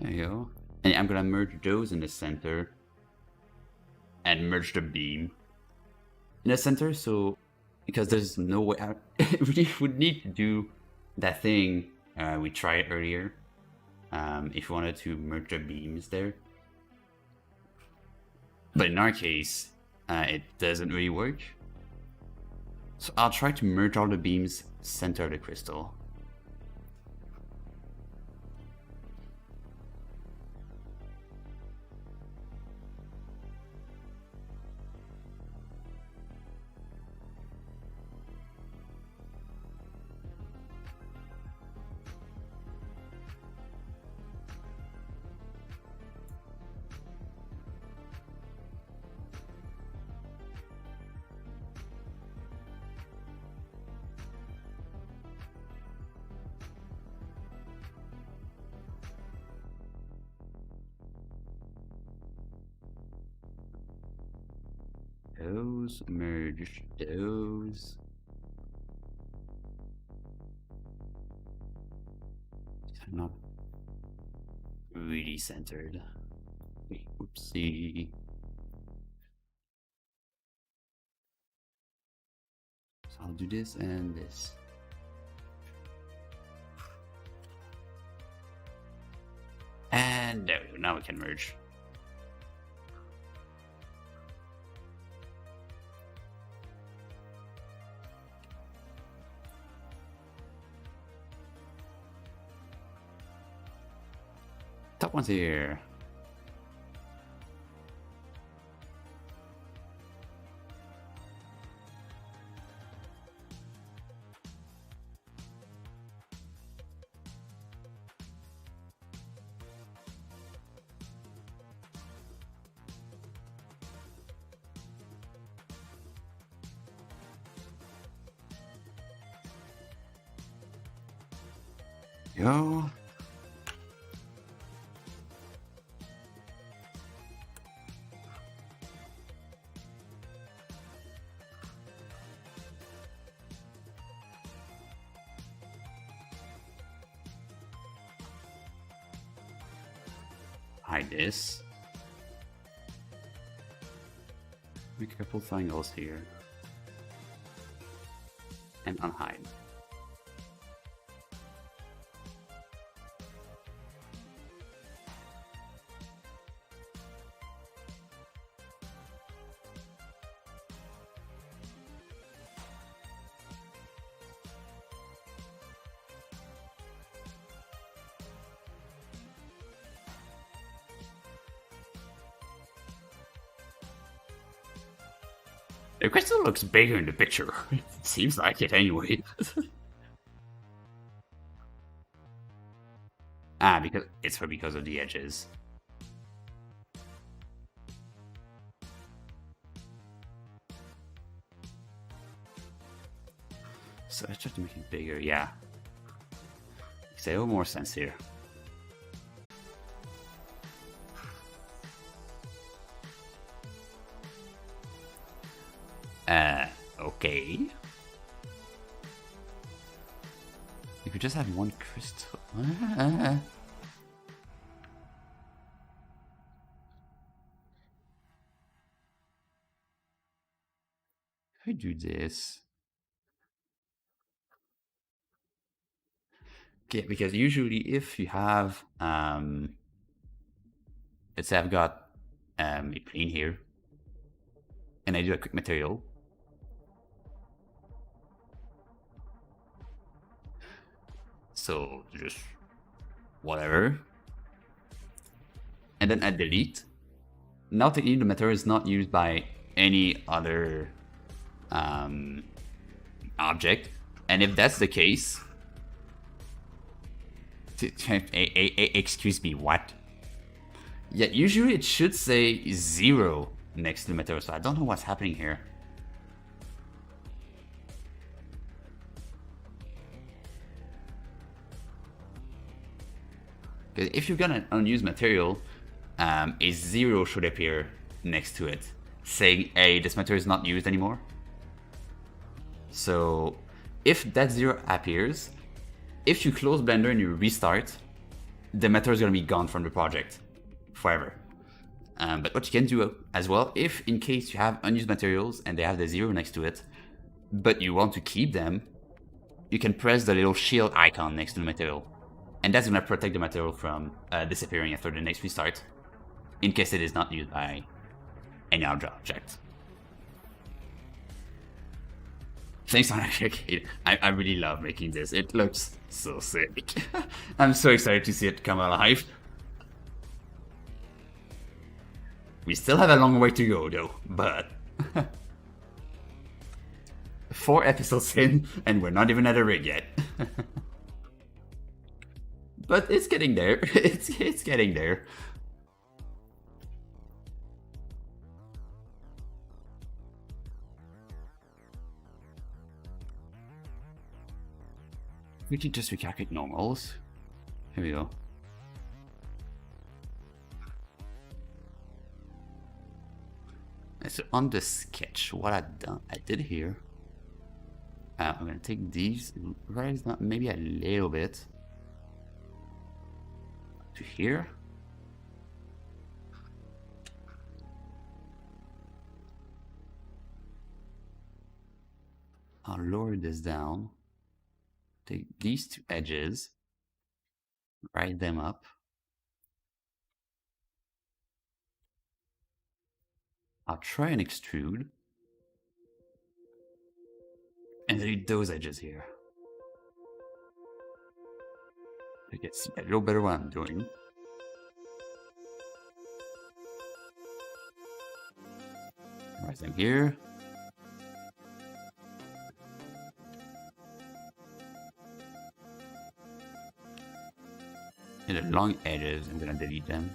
S2: There you go. And I'm gonna merge those in the center. And merge the beam in the center, so because there's no way out. We would need to do that thing we tried earlier if we wanted to merge the beams there. But in our case, it doesn't really work. So I'll try to merge all the beams center of the crystal. Those merge those. They're not really centered. Oopsie. So I'll do this and this. And there we go. Now we can merge. Top one's here. Yo. Hide this. Make a couple triangles here. And unhide.
S1: The crystal looks bigger in the picture. Seems like it anyway.
S2: Because of the edges. So I tried to make it bigger, yeah. Makes a little more sense here. Okay. You could just have one crystal. I do this. Okay, because usually if you have, let's say I've got a plane here, and I do a quick material. So just whatever. And then I delete. Now technically the material is not used by any other object. And if that's the case,
S1: excuse me, what?
S2: Yeah, usually it should say 0 next to the material, so I don't know what's happening here. Because if you've got an unused material, a 0 should appear next to it, saying, hey, this material is not used anymore. So if that 0 appears, if you close Blender and you restart, the material is going to be gone from the project forever. But what you can do as well, if in case you have unused materials and they have the 0 next to it, but you want to keep them, you can press the little shield icon next to the material. And that's going to protect the material from disappearing after the next restart, in case it is not used by any other object. Thanks on Arcade. I really love making this. It looks so sick. I'm so excited to see it come alive. We still have a long way to go though, but 4 episodes in and we're not even at a rig yet. But it's getting there. It's getting there. We can just recalculate normals. Here we go. So on the sketch, what I did here, I'm gonna take these, raise that maybe a little bit to here. I'll lower this down. Take these 2 edges, write them up. I'll try and extrude. And delete those edges here. I can see a little better what I'm doing. Write them here. And the long edges, I'm gonna delete them.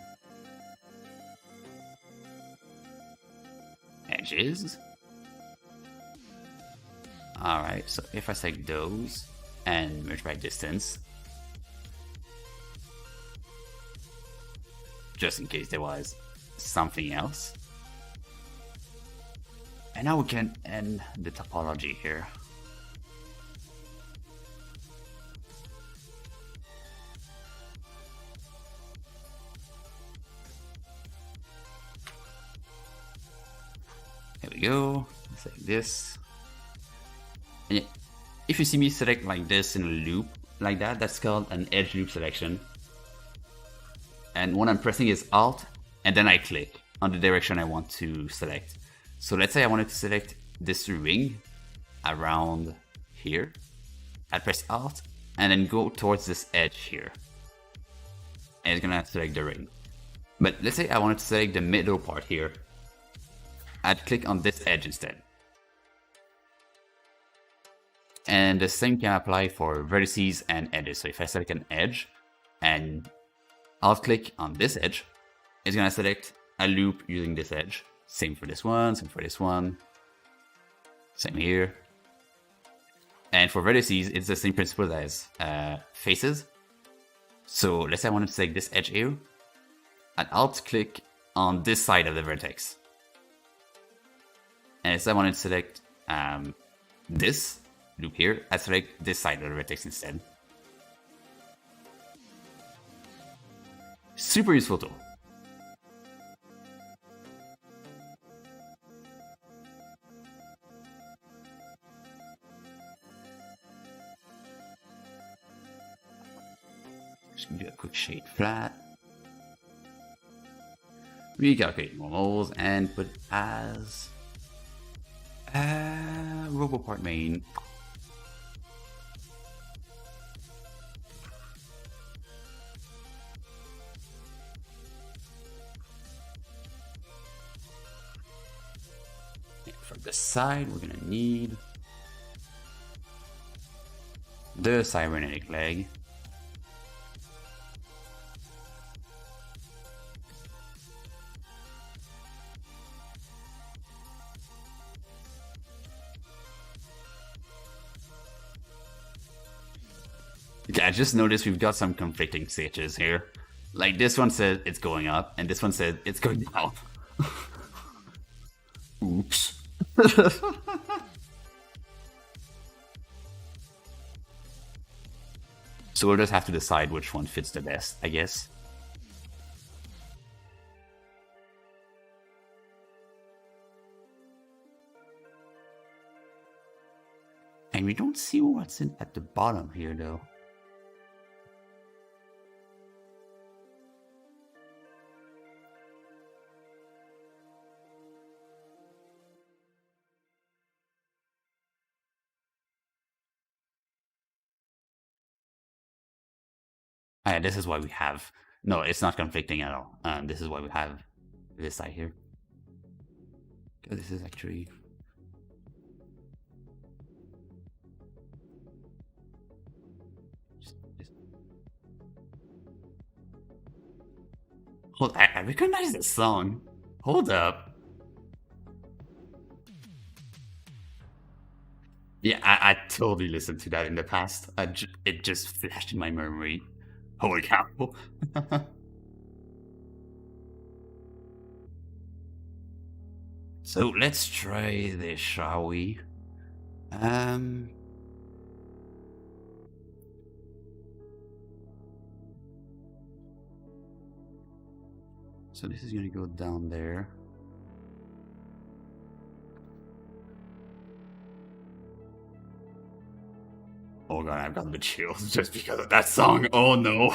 S2: Edges. Alright, so if I select those and merge by distance, just in case there was something else. And now we can end the topology here. There we go, select this. And if you see me select like this in a loop, like that, that's called an edge loop selection. And what I'm pressing is Alt, and then I click on the direction I want to select. So let's say I wanted to select this ring around here. I'd press Alt, and then go towards this edge here. And it's gonna select the ring. But let's say I wanted to select the middle part here. I'd click on this edge instead. And the same can apply for vertices and edges. So if I select an edge and Alt click on this edge, it's gonna select a loop using this edge. Same for this one, same for this one. Same here. And for vertices, it's the same principle as faces. So let's say I wanted to select this edge here. I'd Alt click on this side of the vertex. And if I wanted to select this loop here, I select this side of the vertex instead. Super useful tool. Just do a quick shade flat. Recalculate normals and put as RoboPart main. And from the side, we're gonna need the cybernetic leg. Okay, I just noticed we've got some conflicting stitches here. Like this one says it's going up, and this one says it's going down. Oops. So we'll just have to decide which one fits the best, I guess. And we don't see what's in at the bottom here, though. This is why we have... No, it's not conflicting at all. This is why we have this side here. This is actually... Hold, I recognize this song. Hold up. Yeah, I totally listened to that in the past. It just flashed in my memory. Holy cow. So let's try this, shall we? So this is gonna go down there. Oh god, I've got the chills just because of that song. Oh no.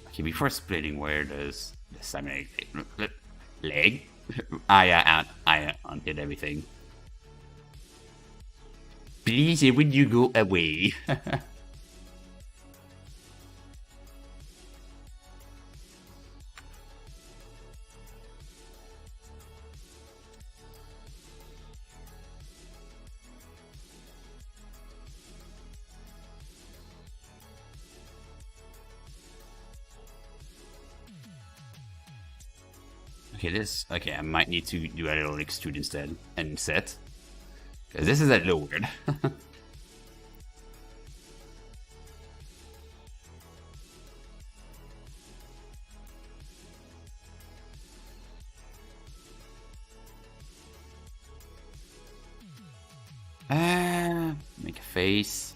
S2: Okay, before splitting, where does this leg? I undid everything. Please, would you go away? Okay, I might need to do a little extrude instead and set. Because this is a little weird. Make a face.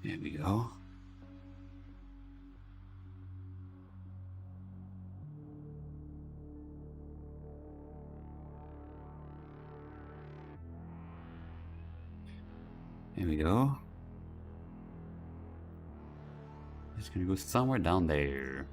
S2: There we go. There we go. It's gonna go somewhere down there.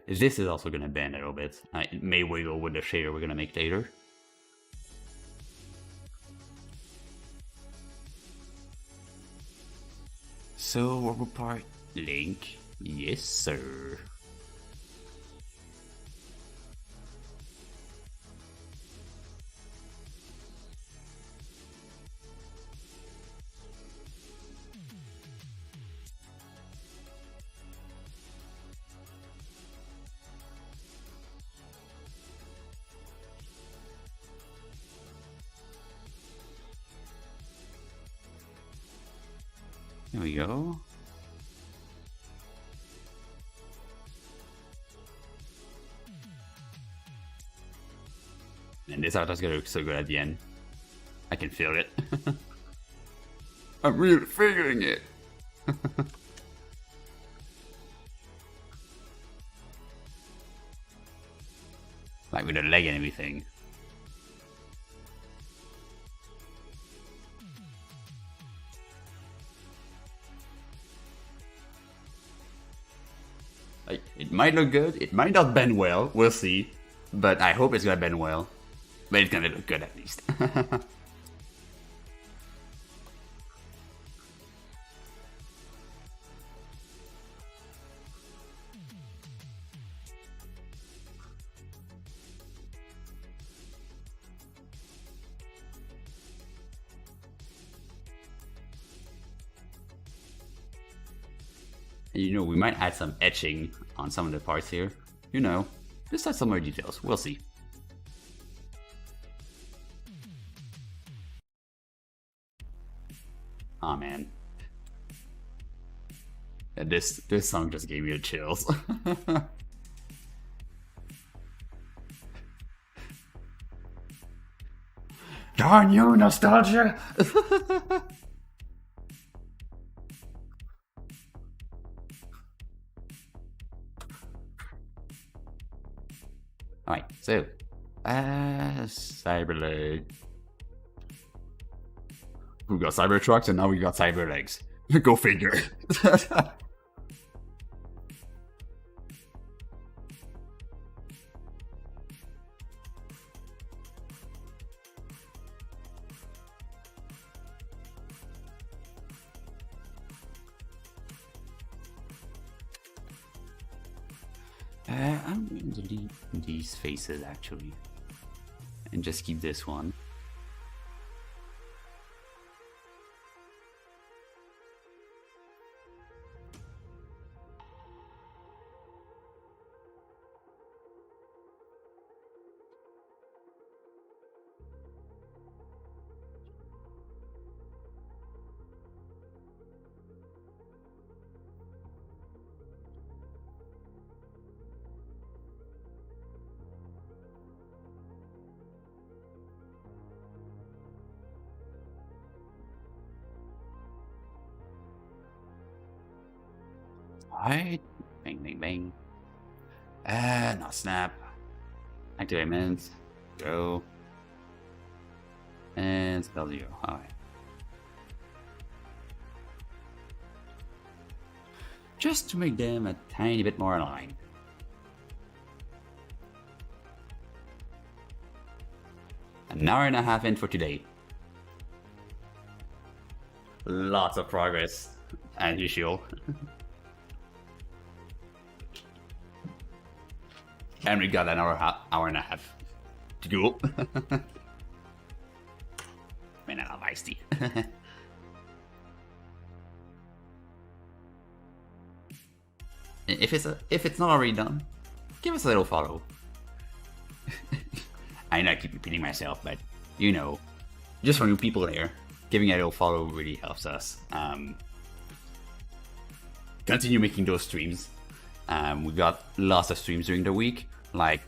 S2: This is also going to bend a little bit. It may wiggle with the shader we're going to make later. So, rubber part link. Yes, sir. There we go. And this art is gonna look so good at the end. I can feel it. I'm really figuring it. Like with the leg and everything. might look good. It might not bend well. We'll see. But I hope it's gonna bend well. But it's gonna look good at least. You know, we might add some etching on some of the parts here. You know, just add some more details. We'll see. Oh man. Yeah, this song just gave me the chills. Darn you, nostalgia! Alright, so Cyberleg. We got Cybertrucks and now we got Cyberlegs. Go figure. I'm going to delete these faces actually, and just keep this one. Alright, bang, bang, bang. Not snap. Activate minutes. Go. And spell 0. Alright. Just to make them a tiny bit more aligned. An hour and a half in for today. Lots of progress, as usual. And we got an hour and a half to go. Man, I love iced tea. If it's not already done, give us a little follow. I know I keep repeating myself, but you know, just for new people here, giving a little follow really helps us. Continue making those streams. We've got lots of streams during the week. Like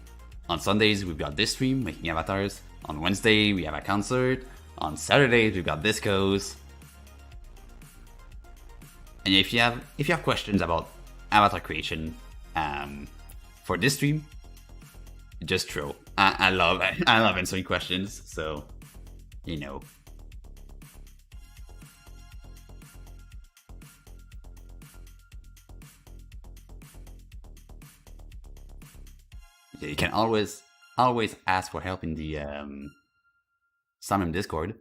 S2: on Sundays, we've got this stream, making avatars. On Wednesday, we have a concert. On Saturdays, we've got discos. And if you have questions about avatar creation for this stream, just throw. I love answering questions. So, you know. You can always ask for help in the Summon Discord.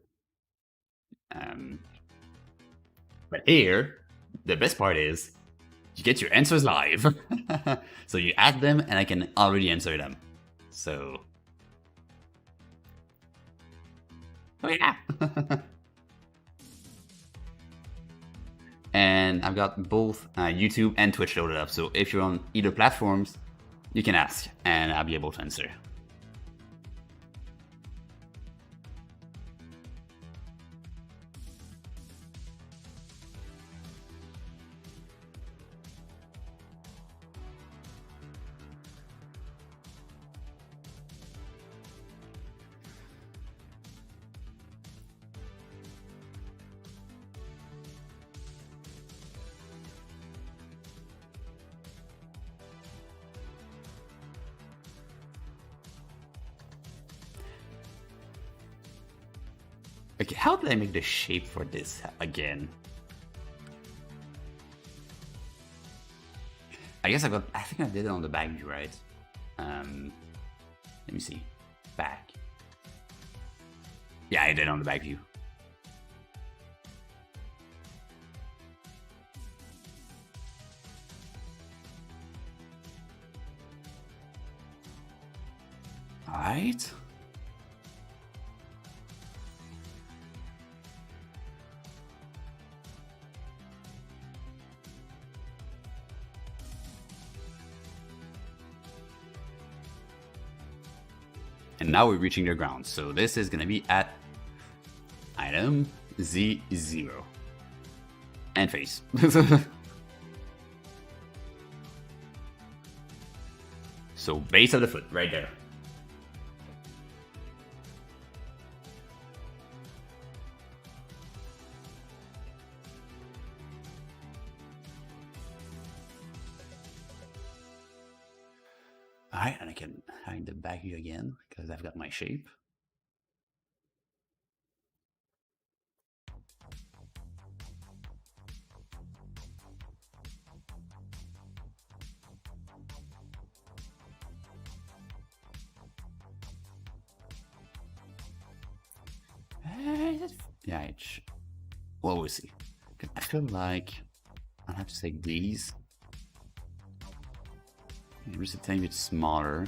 S2: But here, the best part is you get your answers live. So you add them and I can already answer them. So, oh yeah. And I've got both YouTube and Twitch loaded up. So if you're on either platforms, you can ask, and I'll be able to answer. Okay, how did I make the shape for this again? I guess I think I did it on the back view, right? Let me see. Back. Yeah, I did it on the back view. Alright. And now we're reaching the ground. So this is gonna be at item Z0. And face. So base of the foot, right there. Alright, and I can hide the back view again because I've got my shape. Yeah, well, we'll see. I feel like I'll have to take these. Maybe just a tiny bit smaller.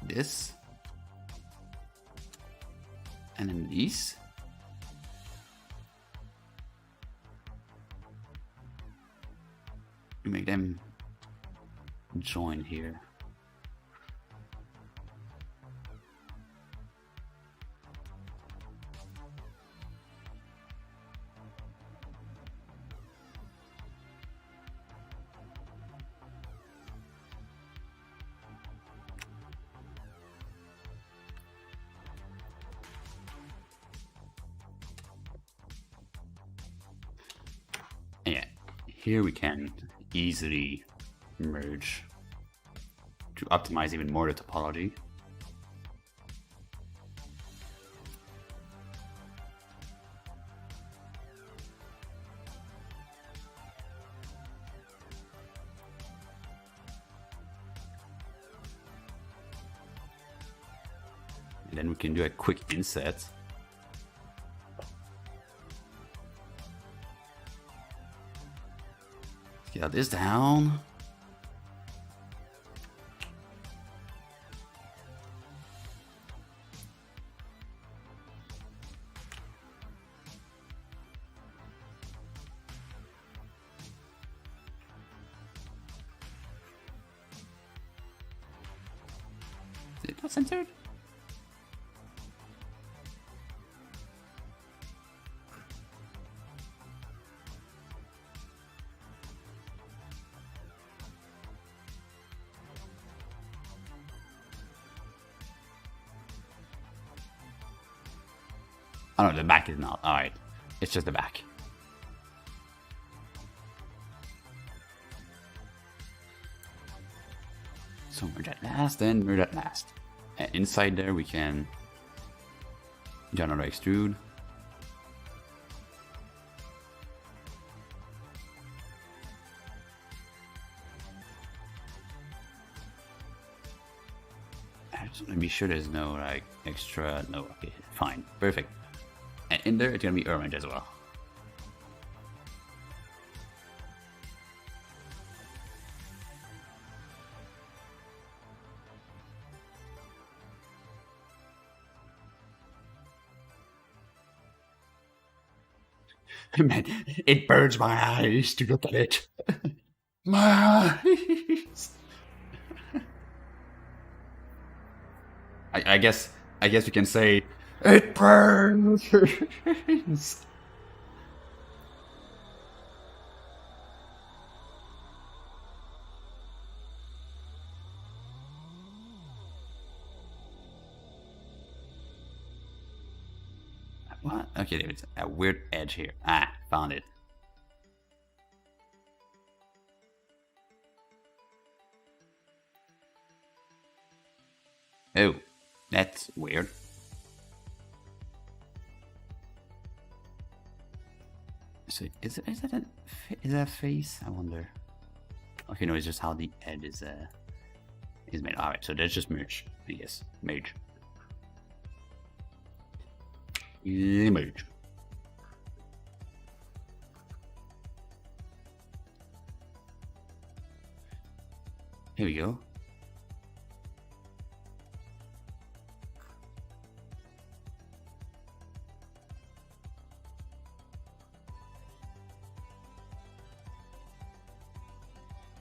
S2: This. And then these. You make them join here. Yeah, here we can easily merge to optimize even more the topology. And then we can do a quick inset. Get this down. Is it not centered? Oh no, the back is not. Alright. It's just the back. So merge at last, then merge at last. And inside there we can do another extrude. I just want to be sure there's no like extra. No, okay, fine, perfect. And in there, it's gonna be orange as well. Man, it burns my eyes to look at it. My eyes. I guess we can say it burns. What? Okay, there's a weird edge here. Ah, found it. Oh, that's weird. Is that a face? I wonder. Okay, no, it's just how the head is made. All right, so that's just merge, I guess. Merge. Merge. Here we go.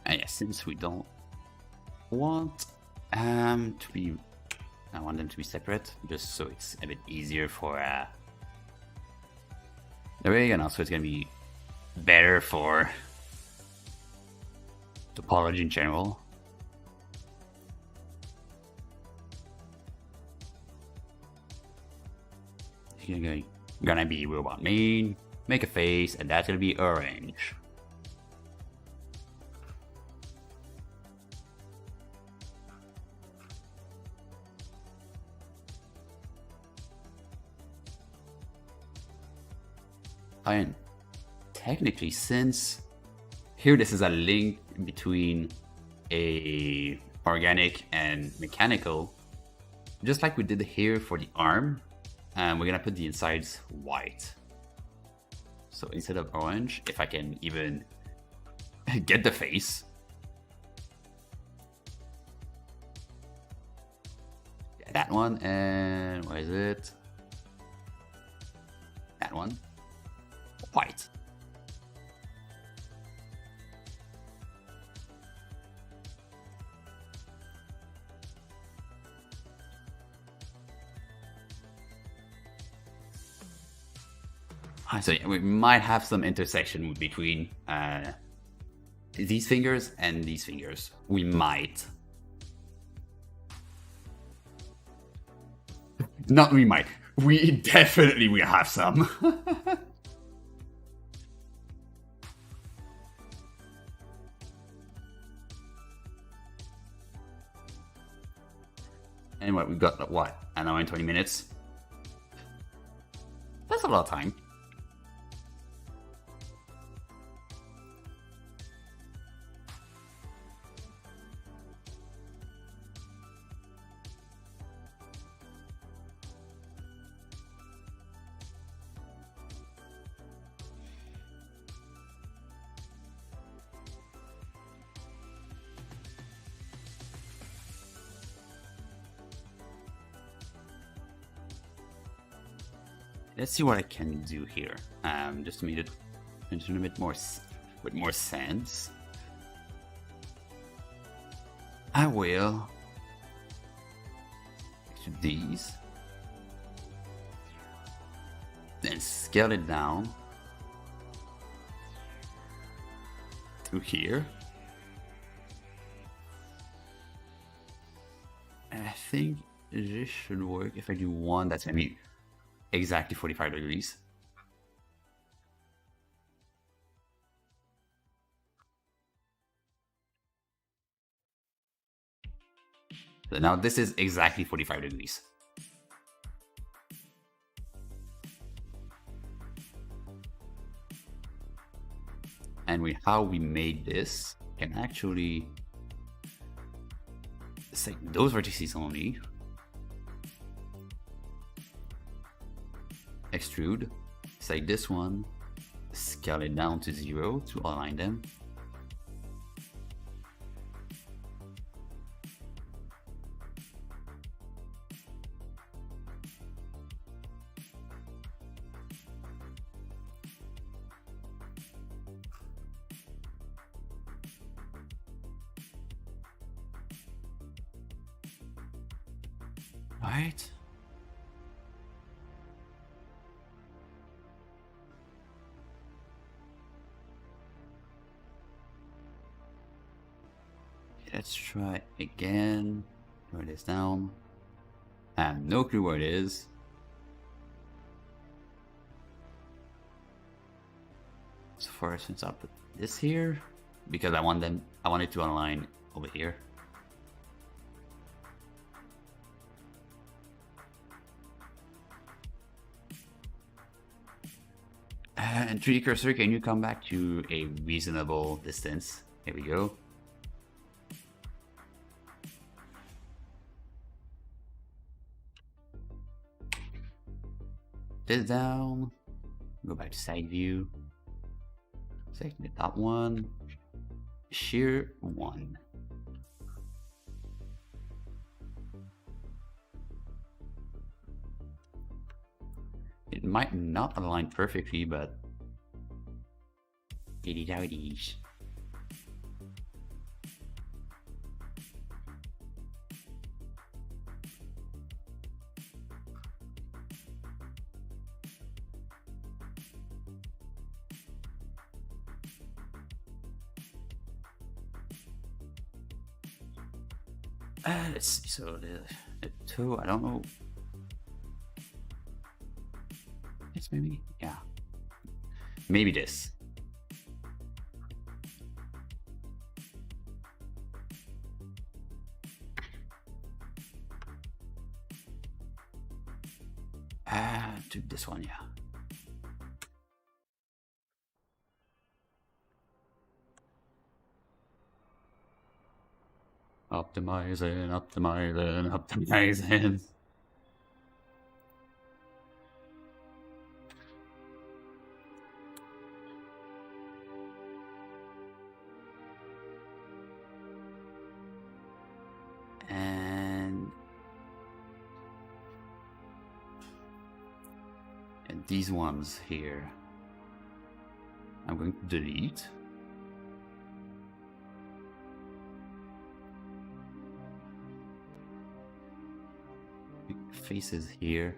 S2: And yeah, since we don't want to be, I want them to be separate, just so it's a bit easier for the rig, and also it's gonna be better for topology in general. It's gonna be robot main, make a face, and that's gonna be orange. And technically, since here this is a link between a organic and mechanical, just like we did here for the arm, we're gonna put the insides white. So instead of orange, if I can even get the face, yeah, that one, and where is it? That one. White. So yeah, we might have some intersection between these fingers and these fingers. We might. Not we might. We definitely will have some. And what, we've got, what, an hour and 20 minutes? That's a lot of time. Let's see what I can do here, just to make it a bit more with more sense. I will do these, then scale it down to here. And I think this should work if I do one that's gonna be exactly 45 degrees. So now this is exactly 45 degrees. And with how we made this, can actually say those vertices only. Extrude, say this one, scale it down to 0 to align them. Right. Let's try again. Write this down. I have no clue where it is. So for instance, I'll put this here because I want it to align over here. And 3D cursor, can you come back to a reasonable distance? Here we go. This down. Go back to side view. Select the top one. Shear 1. It might not align perfectly, but it is how it is. Let's see, so the toe, I don't know. It's maybe, yeah. Maybe this. To this one, yeah. Optimizing, optimizing, optimizing. And these ones here, I'm going to delete. Faces here.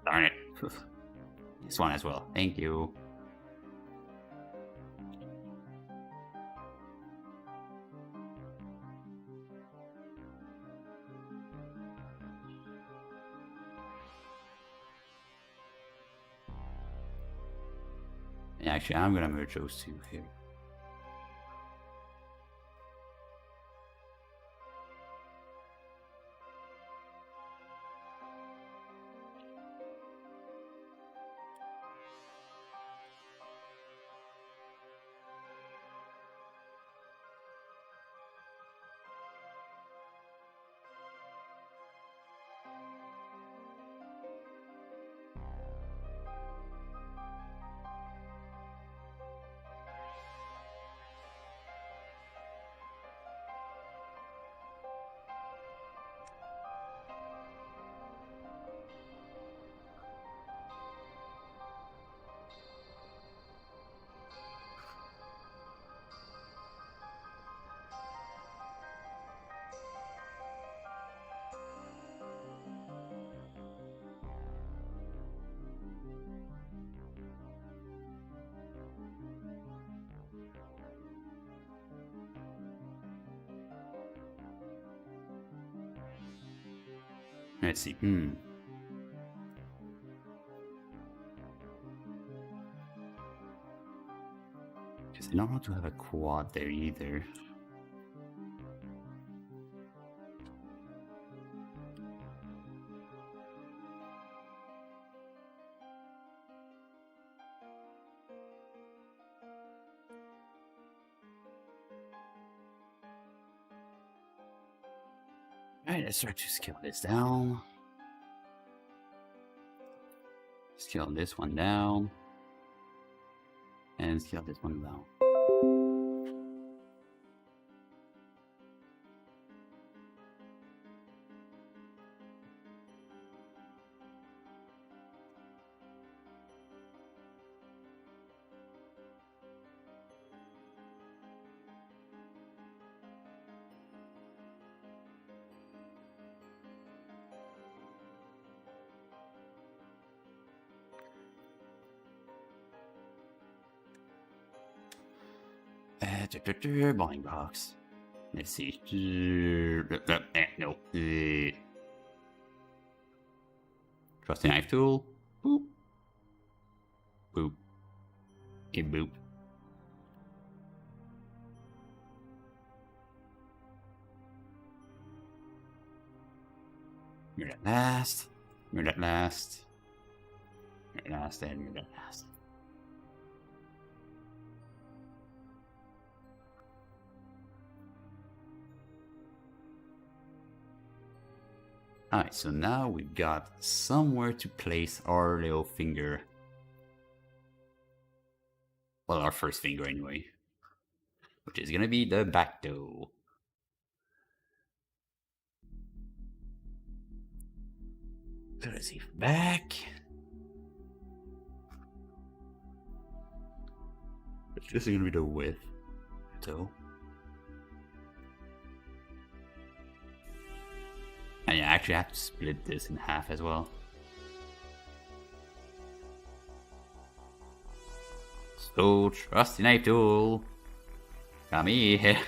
S2: Darn it. This one as well. Thank you. Actually, I'm gonna merge those two here. Let's see. Because I don't want to have a quad there either. Alright, let's start to scale this down. Scale this one down. And scale this one down. Bowling box. Let's see. No. Trusty knife tool. Boop. Boop. Okay, boop. Mirror that last. Mirror that last. Mirror that last and mirror that last. Alright, so now we've got somewhere to place our little finger. Well, our first finger anyway. Which is gonna be the back toe. So let's see, back. This is gonna be the width. So. And yeah, I actually have to split this in half as well. So trusty knife tool. Come here.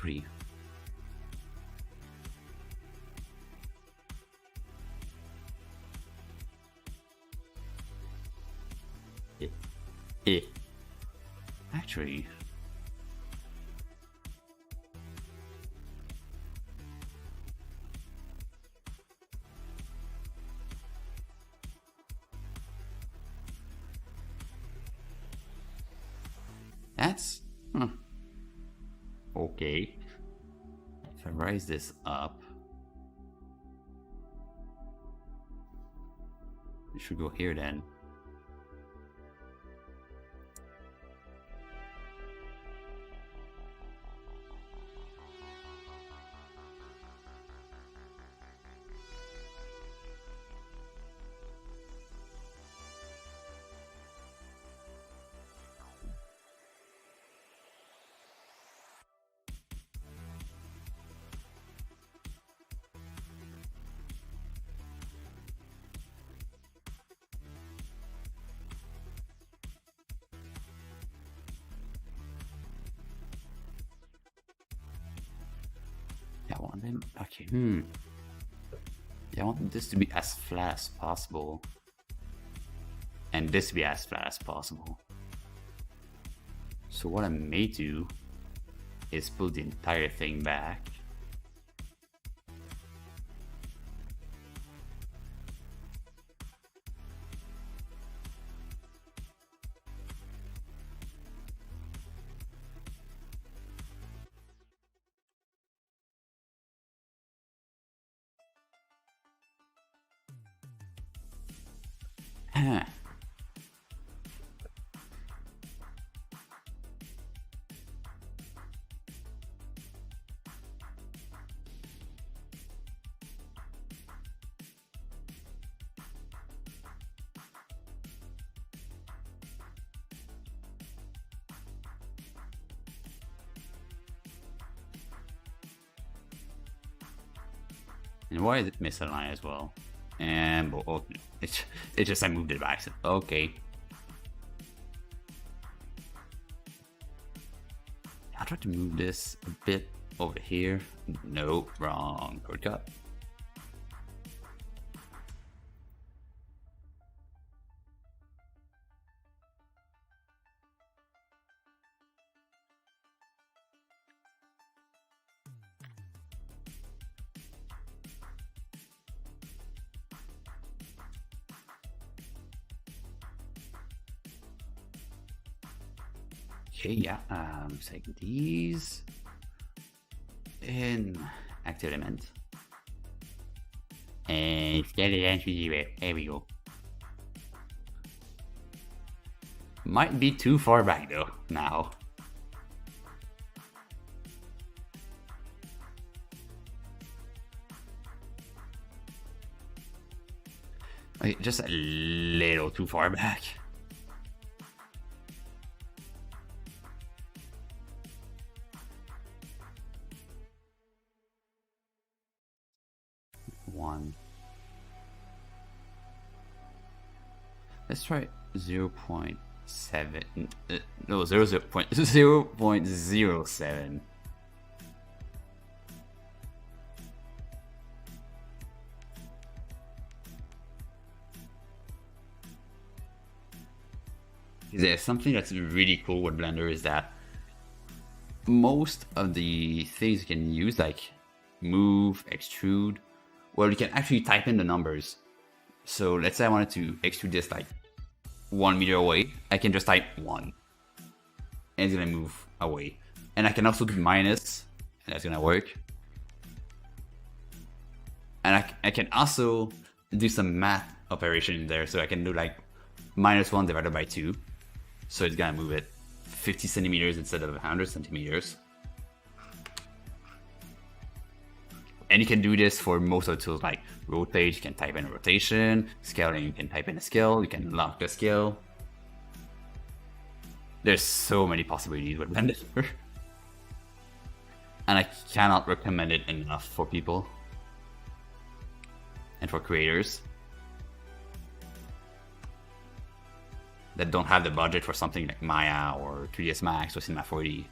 S2: Actually, actually, that's okay. If I raise this up, it should go here then. I want them. Okay. I want this to be as flat as possible, and this to be as flat as possible. So what I may do is pull the entire thing back. And why is it misaligned as well? And oh, it's just I moved it back. Okay. I'll try to move this a bit over here. No, wrong shortcut. Okay, yeah, take these in active element and skeleton there we go. Might be too far back though now. Like, just a little too far back. One. Let's try 0.7. No, 0.07. There's something that's really cool with Blender is that most of the things you can use, like move, extrude, well, you can actually type in the numbers. So let's say I wanted to extrude this like 1 meter away, I can just type 1 and it's gonna move away. And I can also do minus, and that's gonna work. And I can also do some math operation in there, so I can do like -1 divided by 2. So it's gonna move it 50 centimeters instead of 100 centimeters. And you can do this for most of the tools, like rotate, you can type in a rotation, scaling, you can type in a scale, you can lock the scale. There's so many possibilities with Blender. And I cannot recommend it enough for people and for creators that don't have the budget for something like Maya or 3ds Max or Cinema 4D.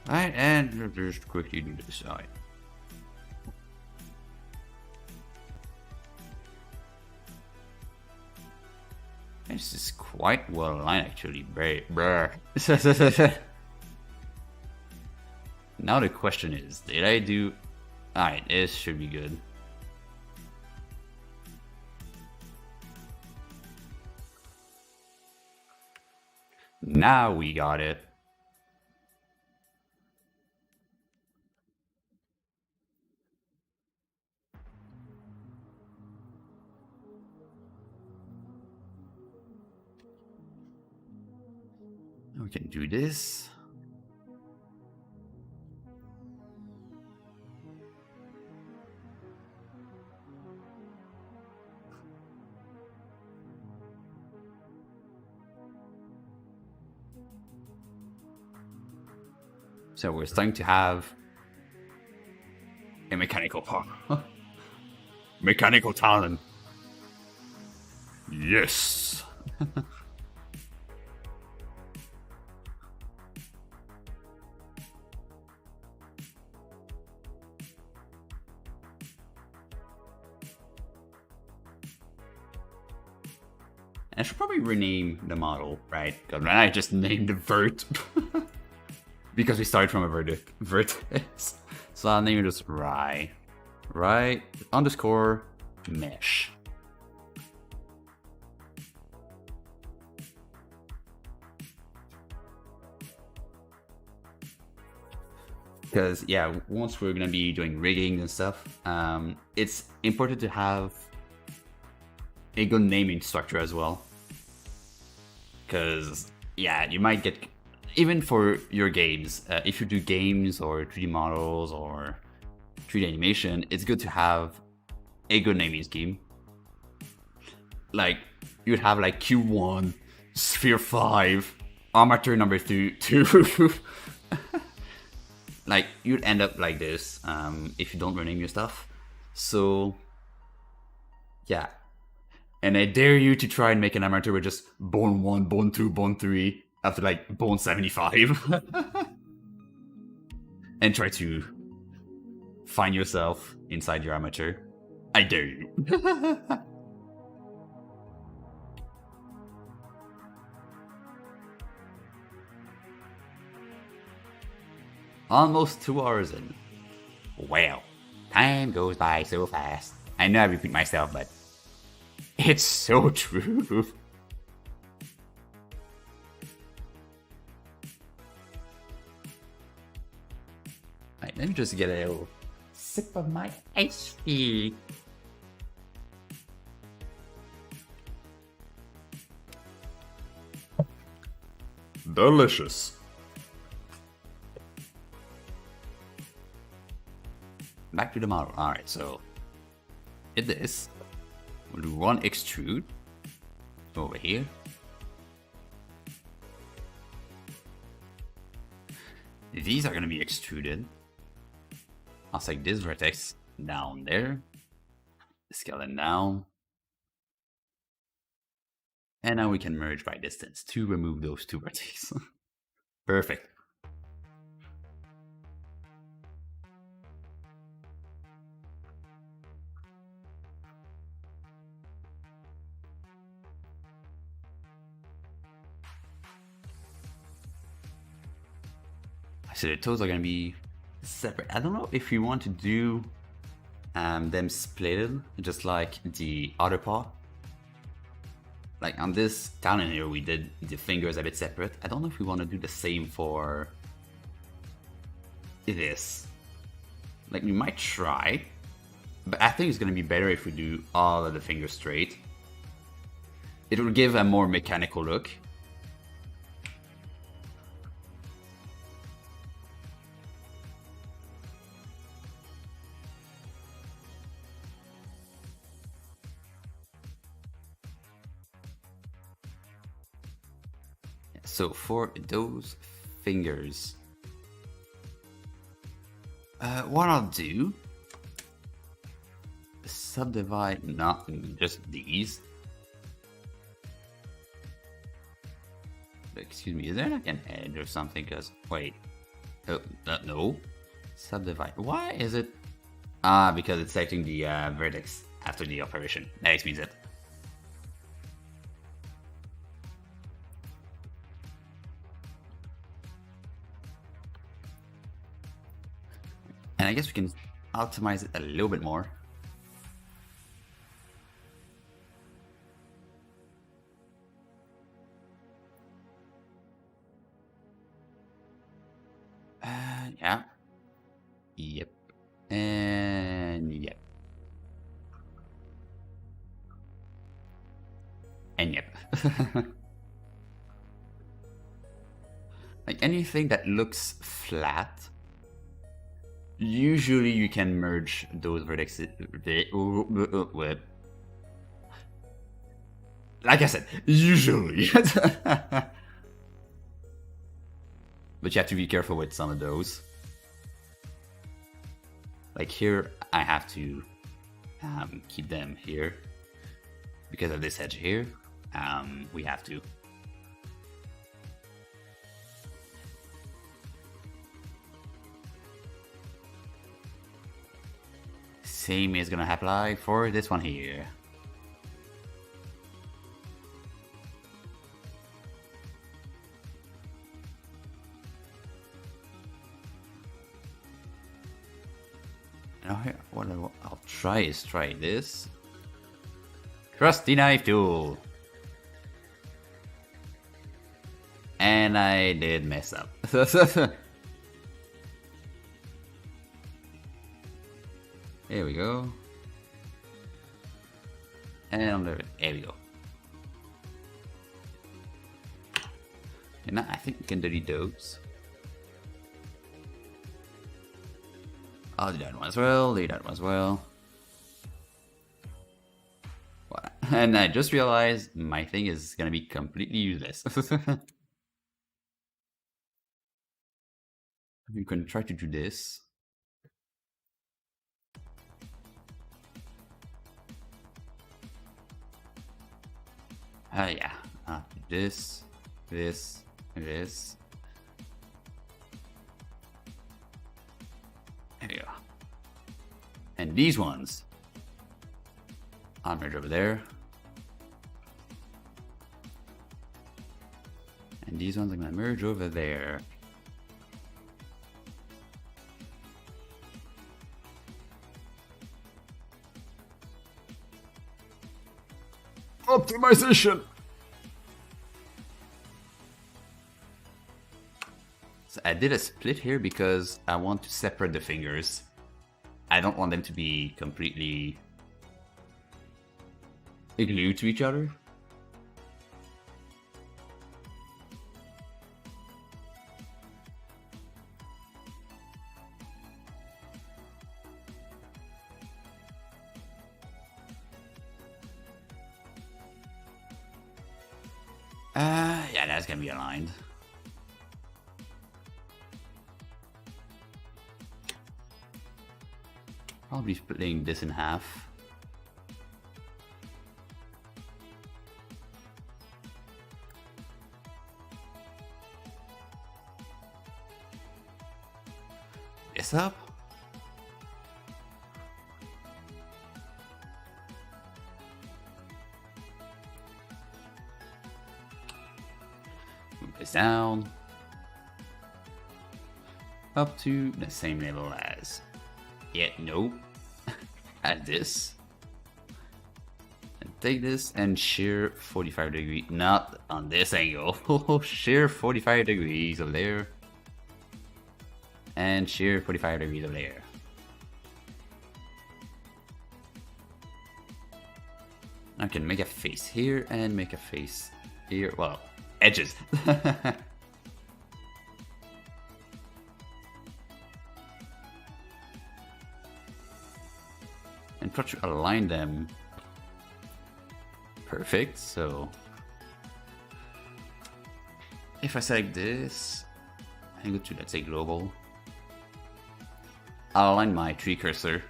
S2: Alright, and just quickly do this side. This is quite well aligned actually, bruh. Now the question is, did I do... Alright, this should be good. Now we got it. We can do this. So we're starting to have a mechanical part. Mechanical talent. Yes. I should probably rename the model, right? Because then I just named the vert. Because we started from a vertex. So I'll name it as Rye. Rye _ mesh. Because, yeah, once we're going to be doing rigging and stuff, it's important to have a good naming structure as well. Because, yeah, you might get... Even for your games, if you do games or 3D models or 3D animation, it's good to have a good naming scheme. Like, you'd have like Q1, Sphere 5, Armature number 2. Like, you'd end up like this if you don't rename your stuff. So, yeah. And I dare you to try and make an Armature with just Bone 1, Bone 2, Bone 3. After like Bone 75. And try to find yourself inside your armature. I dare you. Almost 2 hours in. Well, time goes by so fast. I know I repeat myself, but it's so true. Alright, let me just get a little sip of my iced tea.
S3: Delicious.
S2: Back to the model. Alright, so hit this. We'll do one extrude over here. These are going to be extruded. I'll take this vertex down there. Skeleton down. And now we can merge by distance to remove those two vertices. Perfect. So the toes are going to be separate. I don't know if we want to do them splitted, just like the other paw. Like on this down in here, we did the fingers a bit separate. I don't know if we want to do the same for this. Like we might try, but I think it's going to be better if we do all of the fingers straight. It will give a more mechanical look. So for those fingers, what I'll do, subdivide not just these. Excuse me, is there like an edge or something? Because wait, no, subdivide. Why is it? Ah, because it's taking the vertex after the operation. That explains it. And I guess we can optimize it a little bit more. Yeah. Yep. And yep. And yep. Like anything that looks flat, usually you can merge those vertices with. Like I said, usually. But you have to be careful with some of those. Like here, I have to keep them here. Because of this edge here, we have to. Same is gonna apply for this one here. Now here, what I'll try is try this. Trusty knife tool. And I did mess up. There we go. And there we go. And now I think we can delete those. I'll do that one as well, do that one as well. What? And I just realized my thing is gonna be completely useless. You can try to do this. Yeah. This. There you go. And these ones, I'll merge over there. And these ones I'm gonna merge over there.
S3: Optimization!
S2: So I did a split here because I want to separate the fingers. I don't want them to be completely glued to each other. that's gonna be aligned. Probably splitting this in half. This up. Move this down. Up to the same level as. Yeah, nope. Add this. And take this and shear 45 degrees. Not on this angle. Shear 45 degrees over there. And shear 45 degrees over there. I can make a face here and make a face here. Well, edges. And try to align them perfect. So if I select this and go to, let's say, global, I'll align my tree cursor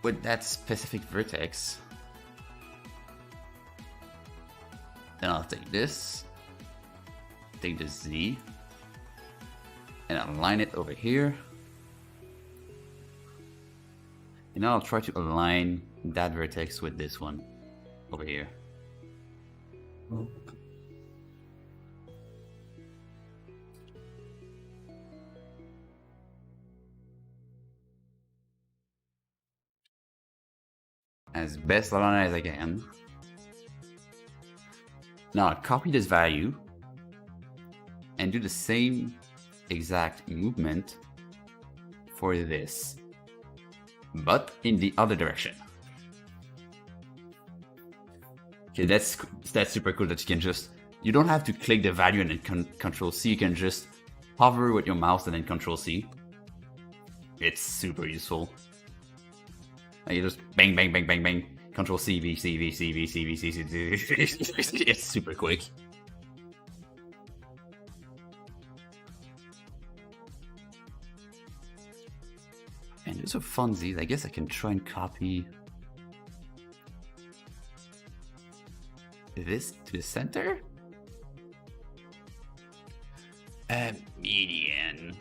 S2: with that specific vertex. Then I'll take this, take the Z, and I'll align it over here. And now I'll try to align that vertex with this one over here. As best aligned as I can. Now I'll copy this value and do the same exact movement for this, but in the other direction. Okay, that's super cool that you can just, you don't have to click the value and then Control C, you can just hover with your mouse and then Control C. It's super useful. And you just bang, bang, bang, bang, bang, Control C, V, C, V, C, V, C, V, C, C, C. It's super quick. And there's a funsies. I guess I can try and copy this to the center. Median.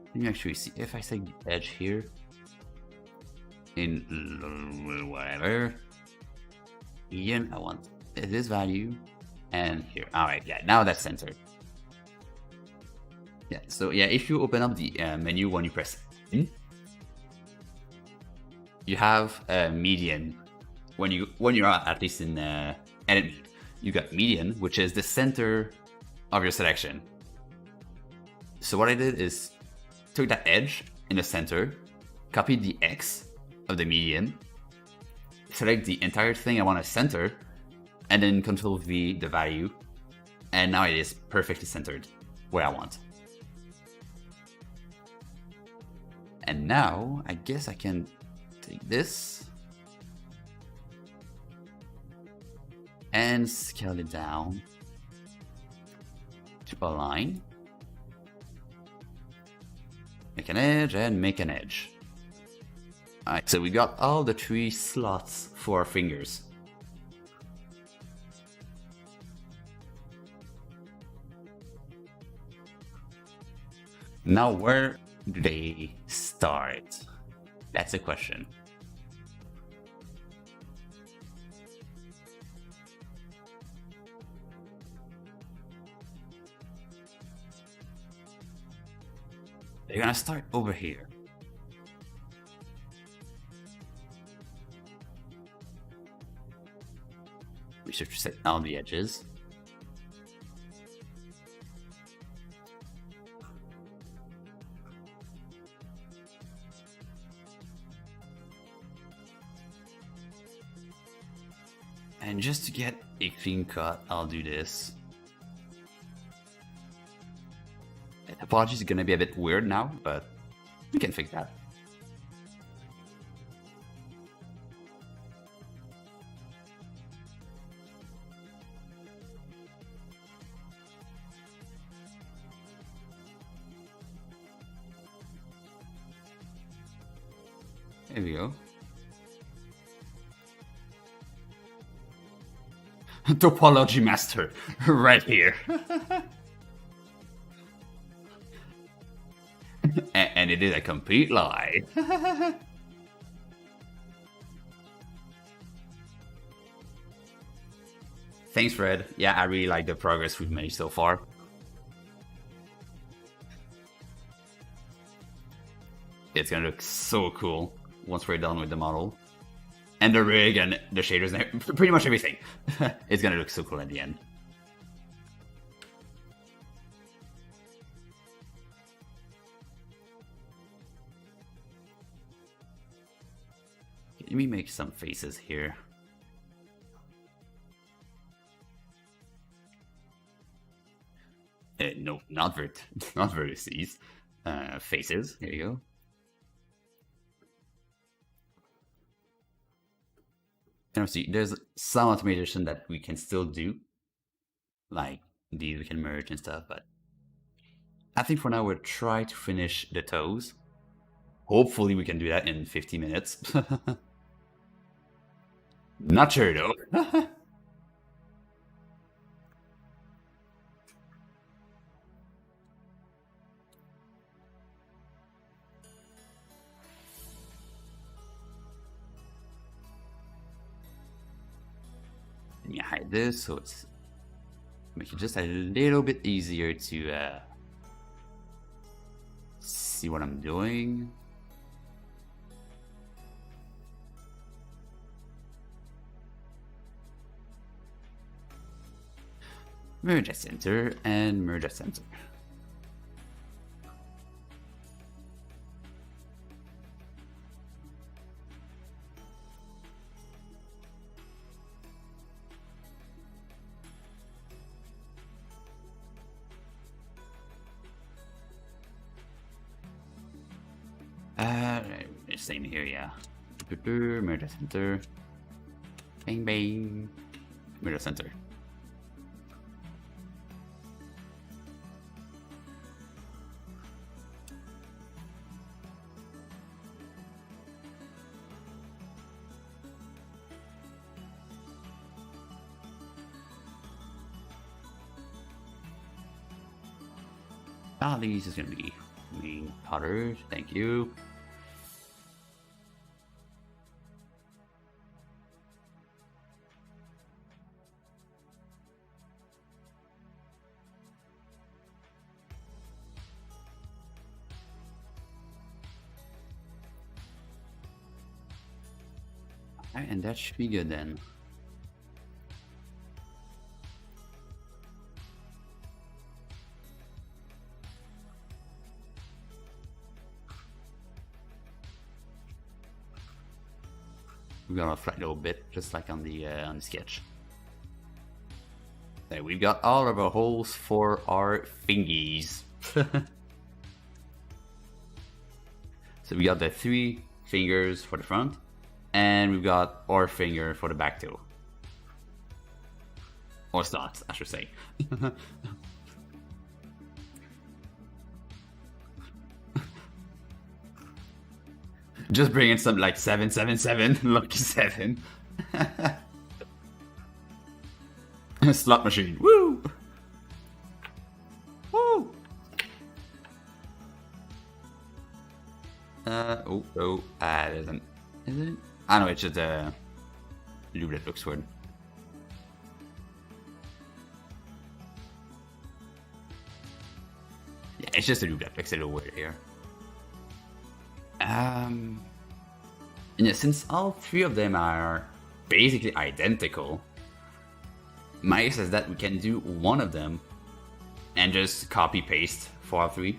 S2: Let me actually see if I say edge here in whatever median. I want this value and here. All right, yeah, now that's centered. Yeah, so yeah, if you open up the menu when you press N, you have a median. When you're at least in edit mode, you got median, which is the center of your selection. So what I did is took that edge in the center, copied the X of the median, select the entire thing I want to center, and then Control V the value, and now it is perfectly centered where I want. And now I guess I can take this and scale it down to align, make an edge and make an edge. Alright, so we got all the 3 slots for our fingers. Now where do they start? That's a question. They're gonna start over here. We should set all the edges. And just to get a clean cut, I'll do this. Apologies, it's gonna be a bit weird now, but we can fix that. There we go. Topology master, right here. And it is a complete lie. Thanks, Fred. Yeah, I really like the progress we've made so far. It's gonna look so cool once we're done with the model. And the rig and the shaders and pretty much everything. It's gonna look so cool at the end. Let me make some faces here. No, not vertices. Faces. There you go. And obviously, there's some automation that we can still do, like these we can merge and stuff. But I think for now we'll try to finish the toes. Hopefully, we can do that in 50 minutes. Not sure though. Let me hide this so it's make it just a little bit easier to see what I'm doing. Merge at center and merge at center. Same here, yeah. Merge at center. Bang bang. Merge at center. These is gonna be main powder. Thank you. Alright, and that should be good then. We're gonna flat a little bit, just like on the sketch. There, we've got all of our holes for our fingies. So we got the 3 fingers for the front, and we've got our finger for the back too. Or slots, I should say. Just bring in some like 777, lucky 7. Slot machine, woo! Woo! It isn't. Is it? I know, it's just a lube that looks weird. Yeah, it's just a lube that looks a little weird here. Yeah, since all 3 of them are basically identical, my guess is that we can do one of them and just copy paste for all 3.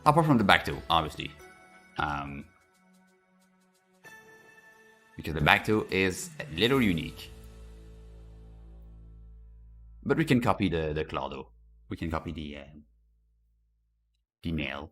S2: Apart from the back 2, obviously. Because the back 2 is a little unique. But we can copy the claw though. We can copy the nail.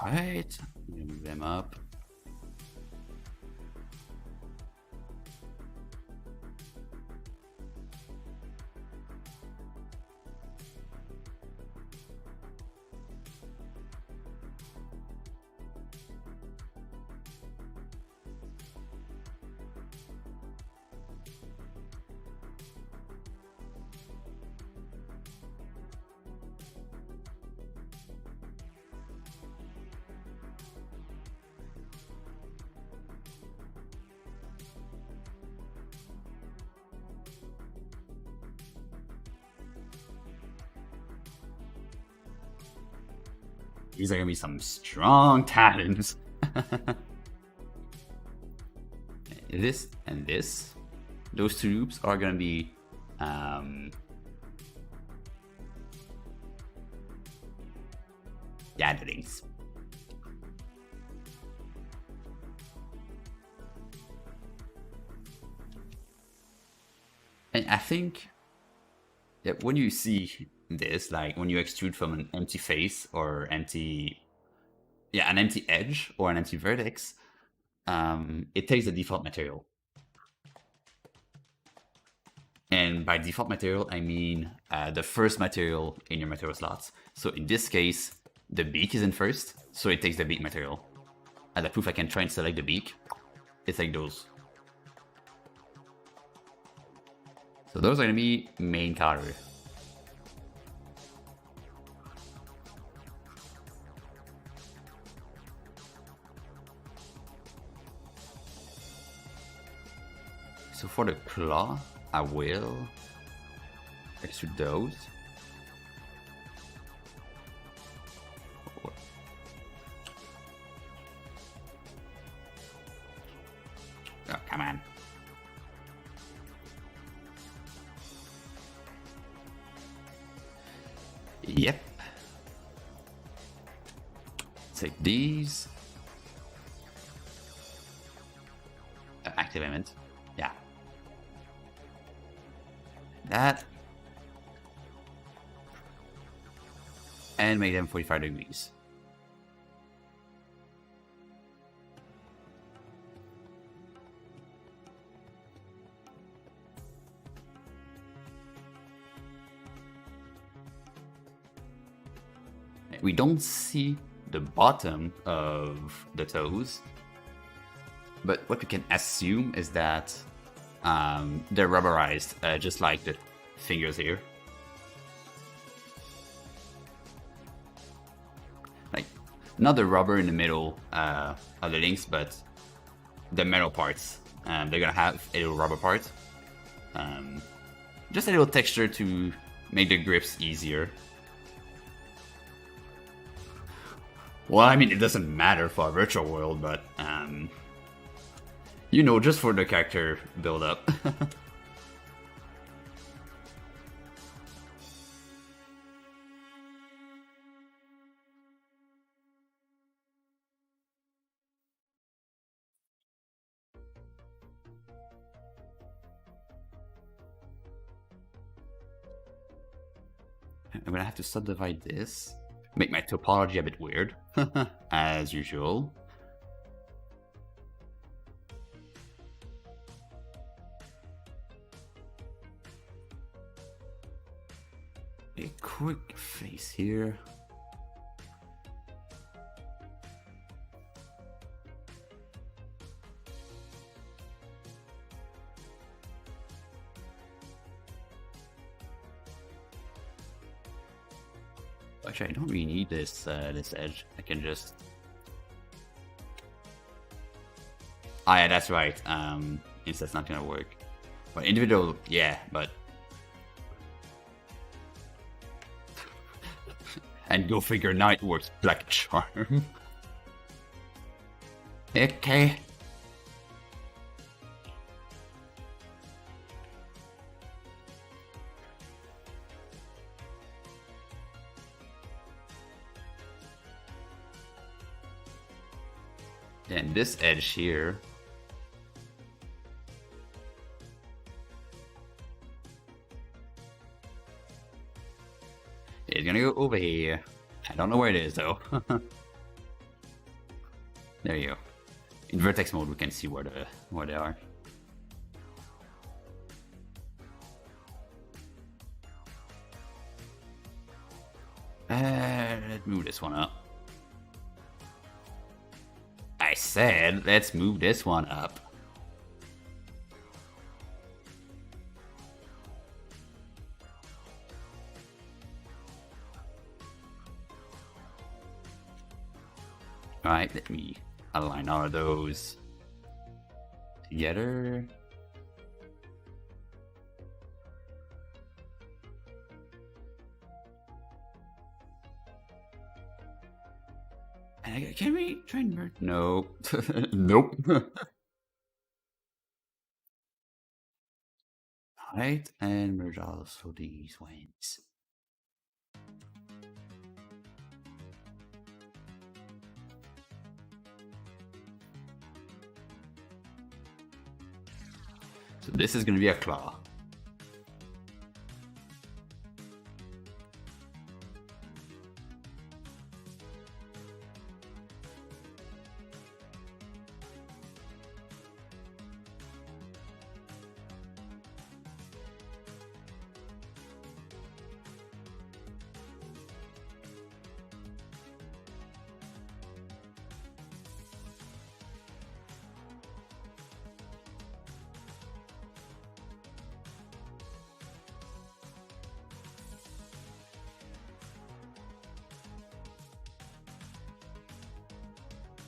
S2: Alright, I'm gonna move them up. These are gonna be some strong talons. This and this, those two loops are gonna be gatherings. And I think that when you see this, like when you extrude from an empty face or an empty edge or an empty vertex, it takes the default material. And by default material, I mean the first material in your material slots. So in this case, the beak is in first, so it takes the beak material. As a proof, I can try and select the beak. It's like those. So those are gonna be main color. So for the claw, I will extrude those. Oh, come on. Yep. Take these. Active element. Yeah. That. And make them 45 degrees. We don't see the bottom of the toes, but what we can assume is that they're rubberized, just like the fingers here. Like, not the rubber in the middle of the links, but the metal parts. They're gonna have a little rubber part. Just a little texture to make the grips easier. Well, I mean, it doesn't matter for a virtual world, but, you know, just for the character build-up. I'm gonna have to subdivide this. Make my topology a bit weird, as usual. A quick face here. Actually, I don't really need this this edge. I can just. Ah, yeah, that's right. That's not gonna work. But individual, yeah, but. And go figure, now it works. Black charm. Okay. And this edge here is gonna go over here. I don't know where it is though. There you go. In vertex mode, we can see where they are. Let's move this one up. I said, let's move this one up. Alright, let me align all of those together. And can we try and merge? No. Nope. Alright, and merge also these ones. So this is going to be a claw.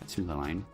S2: To the line.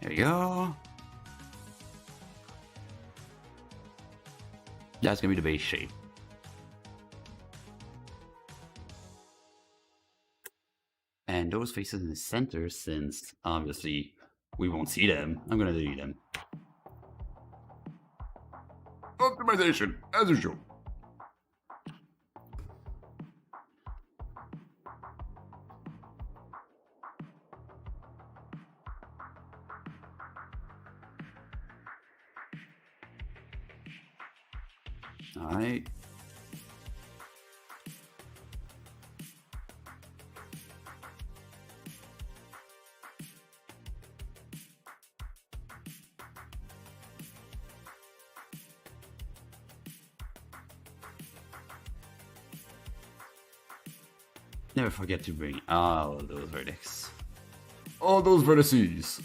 S2: There you go. That's gonna be the base shape. And those faces in the center, since obviously we won't see them, I'm gonna delete them. Optimization, as usual. Alright. Never forget to bring all those vertex. All those vertices.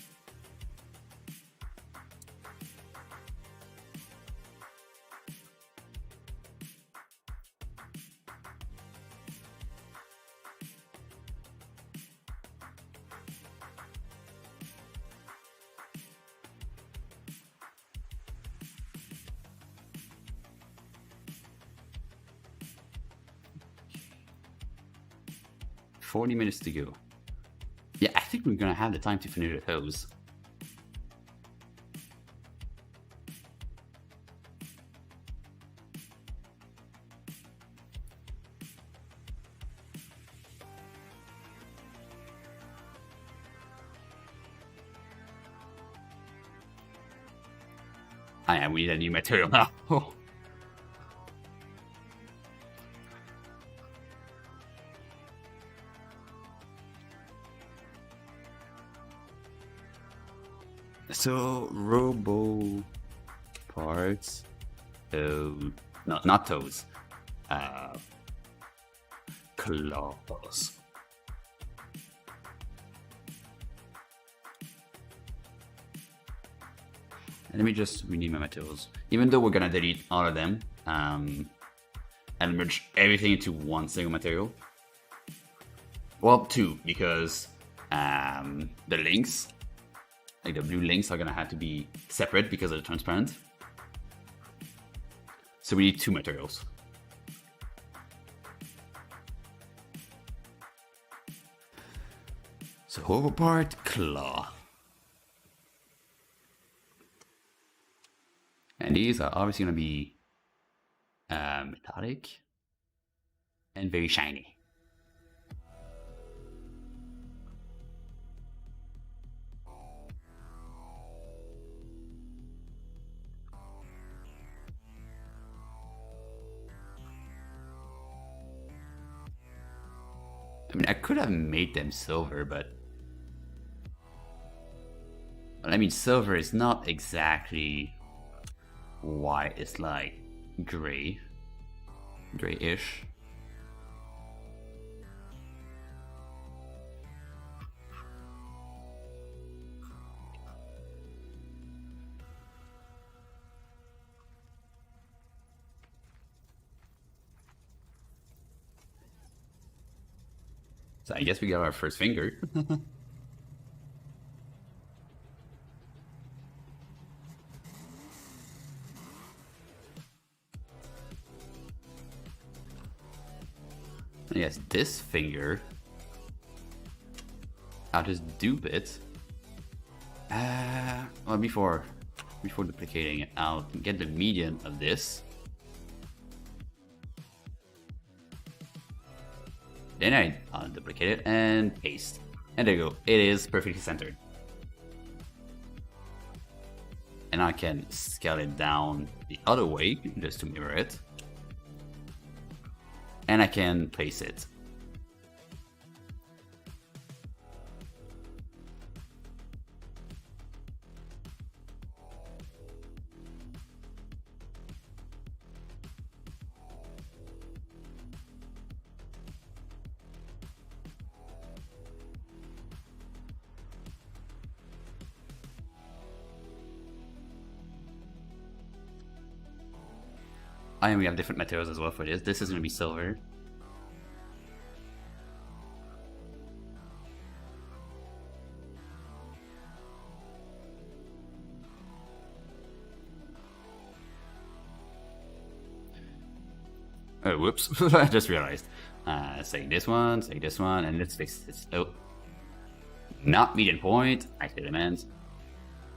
S2: $40 minutes to go. Yeah, I think we're gonna have the time to finish the hose. We need a new material now. So, robo parts. No, not toes. Claws. And let me just rename my materials. Even though we're gonna delete all of them, and and merge everything into one single material. Well, two, because the links, like the blue links, are gonna have to be separate because of the transparent. So we need two materials. So overpart claw. And these are obviously going to be metallic
S1: and very shiny.
S2: I mean, I could have made them silver, but I mean, silver is not exactly white. It's like gray, grayish. So I guess we got our first finger. Yes, this finger, I'll just dupe it. Well, before duplicating it, I'll get the median of this. Then I'll duplicate it and paste. And there you go. It is perfectly centered. And I can scale it down the other way just to mirror it. And I can place it. And we have different materials as well for this. This is going to be silver. Oh, whoops. I just realized. Say this one, and let's fix this. Oh. Not median point. Active demands.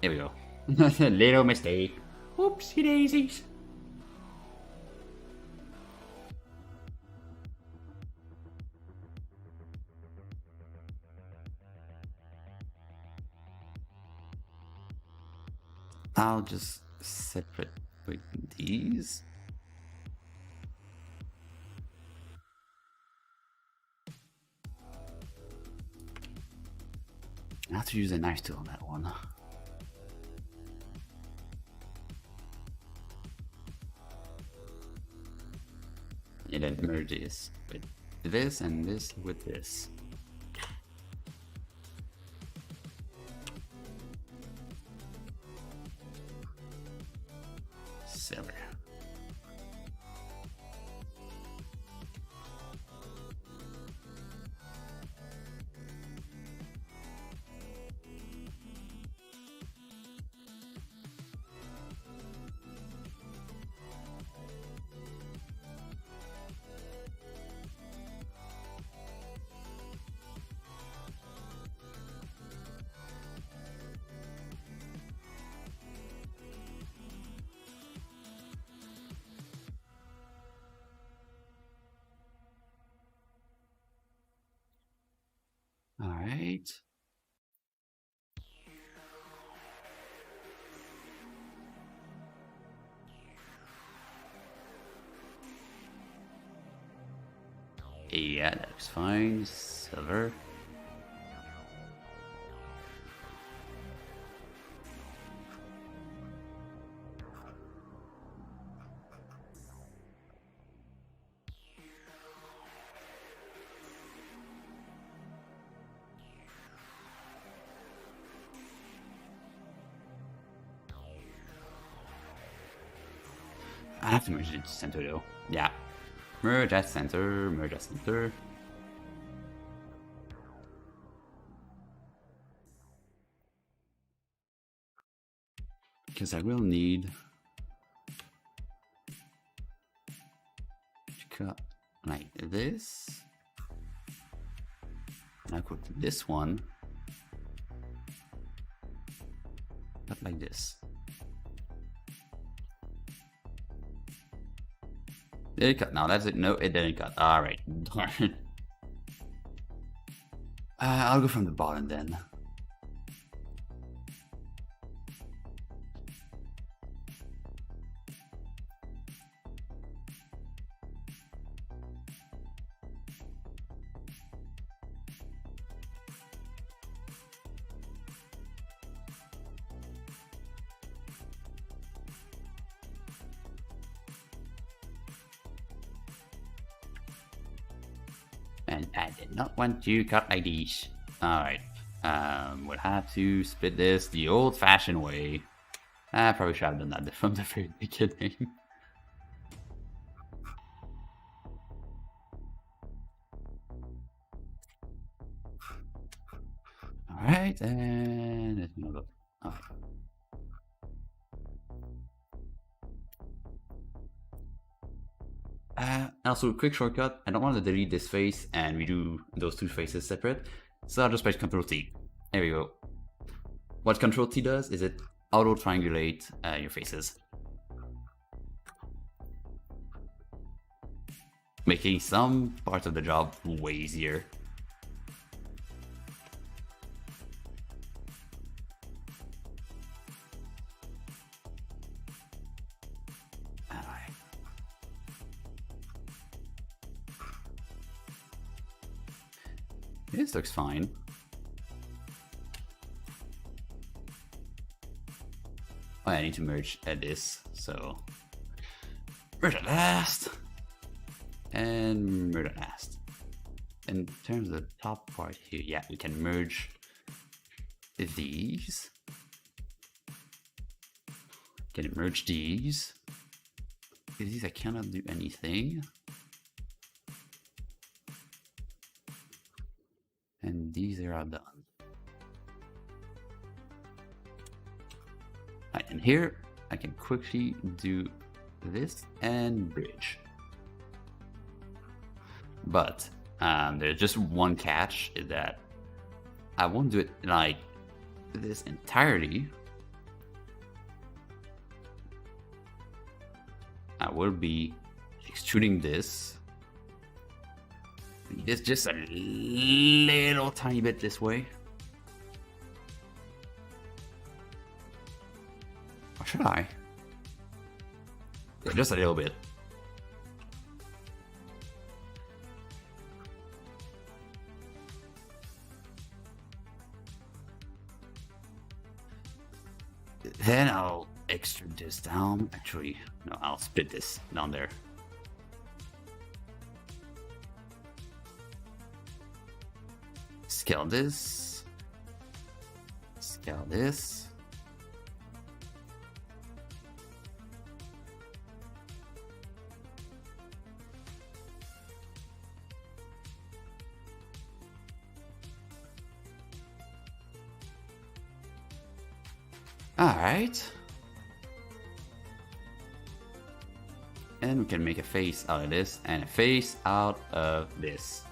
S2: Here we go. Little mistake. Whoopsie daisies. I'll just separate these. I have to use a knife tool on that one. And then merge this with this and this with this. Silver. All right. Yeah, that looks fine. Silver. I have to merge it to center though. Yeah. Merge at center, merge at center. Because I will need to cut like this. And I put this one cut like this. Did it cut? No, that's it. No, it didn't cut. Alright, darn. I'll go from the bottom then. And I did not want to cut like these. Alright. We'll have to split this the old-fashioned way. I probably should have done that from the very beginning. Alright, and let's move up. Alright. Also, quick shortcut. I don't want to delete this face and redo those two faces separate, so I'll just press Ctrl T. There we go. What Ctrl T does is it auto triangulate your faces, making some parts of the job way easier. This looks fine. Oh, I need to merge this, so merge at last, and merge at last. In terms of the top part here, yeah, we can merge these. Can merge these. These I cannot do anything. And these are all done. Right, and here I can quickly do this and bridge. But there's just one catch, is that I won't do it like this entirely. I will be extruding this. It's just a little tiny bit this way. Or should I? Yeah, just a little bit. Then I'll extrude this down. Actually, no, I'll split this down there. Scale this. Scale this. All right. And we can make a face out of this and a face out of this.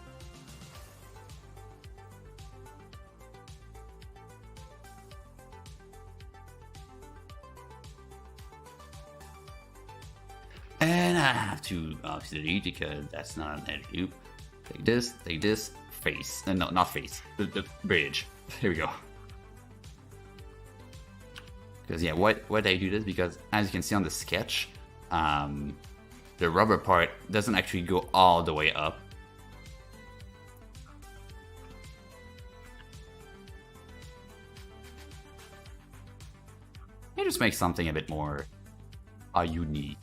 S2: And I have to obviously delete because that's not an edit loop. Take this, face. No, not face. The bridge. Here we go. Because yeah, why I do this? Because as you can see on the sketch, the rubber part doesn't actually go all the way up. It just makes something a bit more unique.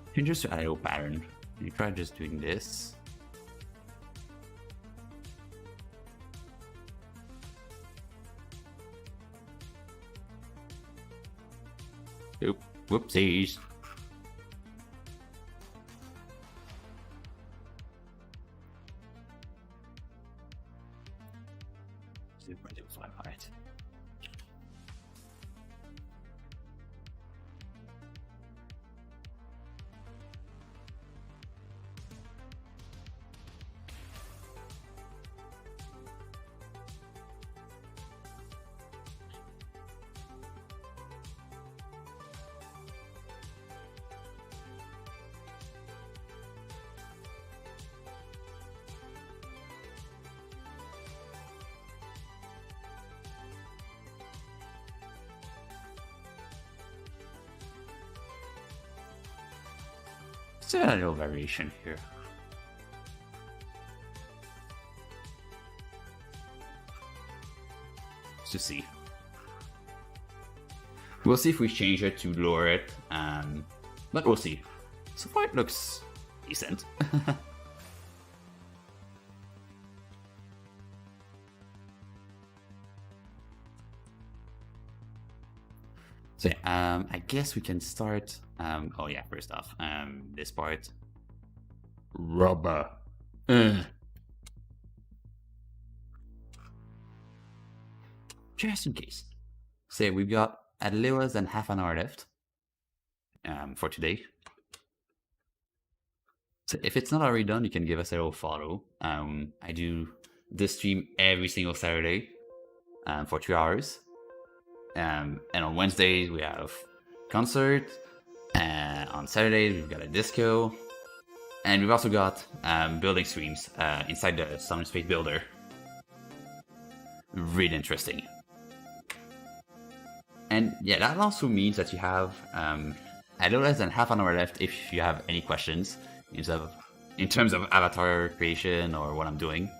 S2: You can just add a little pattern. You try just doing this. Oop. Whoopsies. Alright. It's a little variation here. Let's just see. We'll see if we change it to lower it, but we'll see. So far it looks decent. So yeah, I guess we can start. Oh yeah, first off, this part. Rubber. Just in case. So we've got a little less than half an hour left for today. So if it's not already done, you can give us a little follow. I do this stream every single Saturday for 2 hours. And on Wednesdays we have concert. On Saturdays we've got a disco, and we've also got building streams inside the Summon Space Builder. Really interesting. And yeah, that also means that you have a little less than half an hour left if you have any questions in terms of avatar creation or what I'm doing.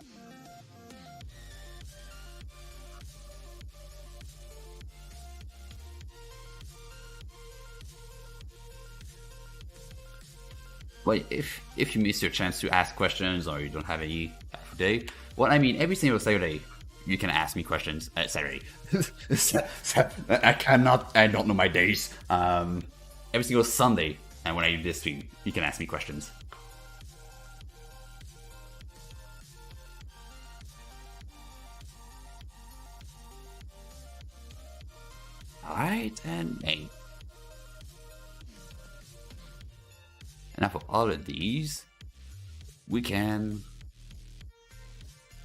S2: But if you miss your chance to ask questions or you don't have any today, well, I mean, every single Saturday you can ask me questions. Saturday, I don't know my days. Every single Sunday, and when I do this stream, you can ask me questions. All right, and hey. Now for all of these, we can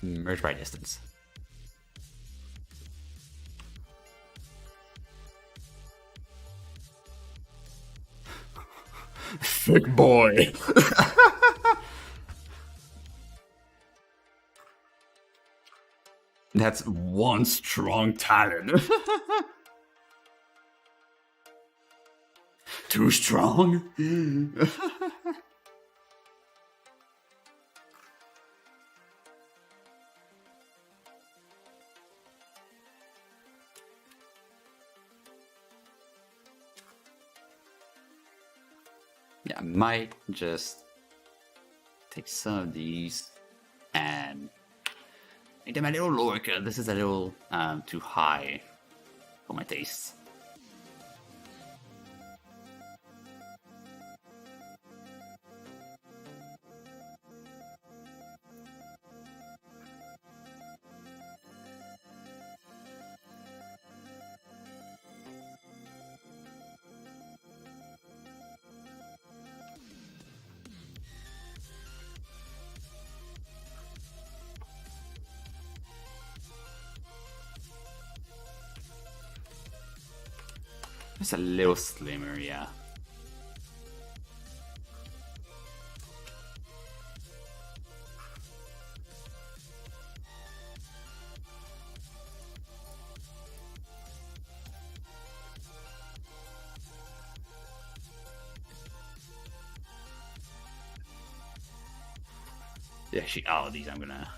S2: merge by distance. Thick boy. That's one strong talon. Too strong? Yeah, I might just take some of these and make them a little lower, because this is a little too high for my tastes. It's a little slimmer, yeah. Actually, all of these I'm gonna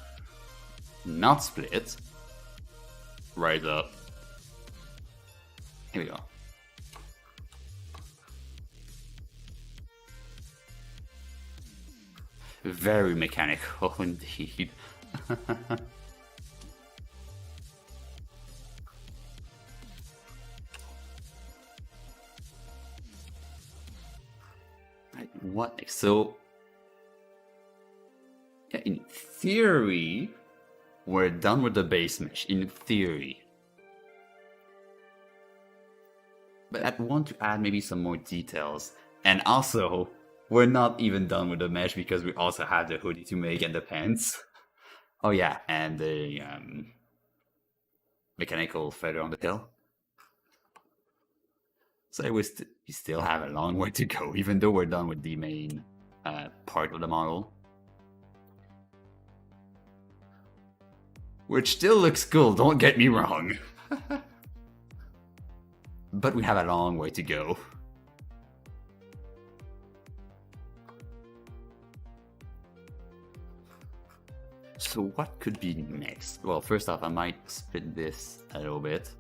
S2: not split. Right up. Here we go. Very mechanical indeed. what next? So, yeah, in theory, we're done with the base mesh. In theory. But I'd want to add maybe some more details. And also, we're not even done with the mesh because we also have the hoodie to make and the pants. Oh yeah, and the mechanical feather on the tail. So we still have a long way to go, even though we're done with the main part of the model. Which still looks cool, don't get me wrong. But we have a long way to go. So what could be next? Well, first off, I might split this a little bit.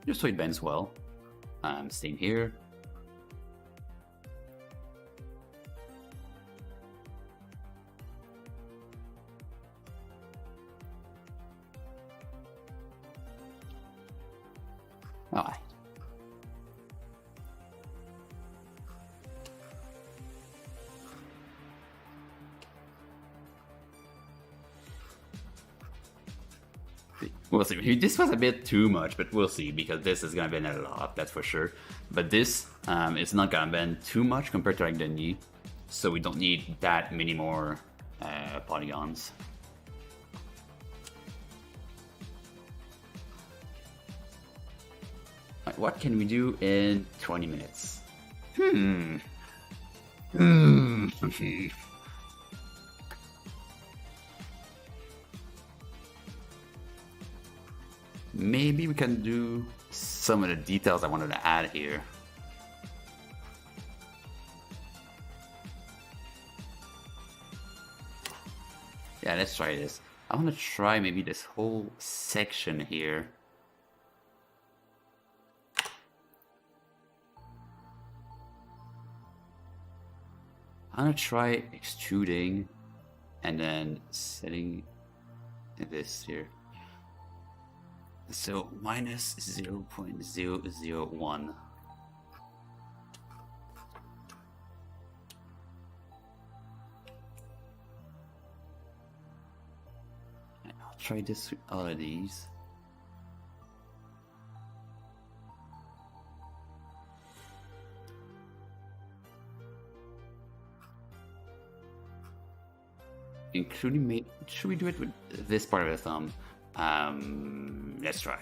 S2: Just so it bends well. Same here. Alright. We'll see. This was a bit too much, but we'll see, because this is gonna bend a lot, that's for sure. But this is not gonna bend too much compared to like the knee, so we don't need that many more polygons. Right, what can we do in 20 minutes? Maybe we can do some of the details I wanted to add here. Yeah, let's try this. I want to try maybe this whole section here. I'm gonna try extruding and then setting this here. So minus 0.001. I'll try this with all of these. Including, should we do it with this part of the thumb? Let's try.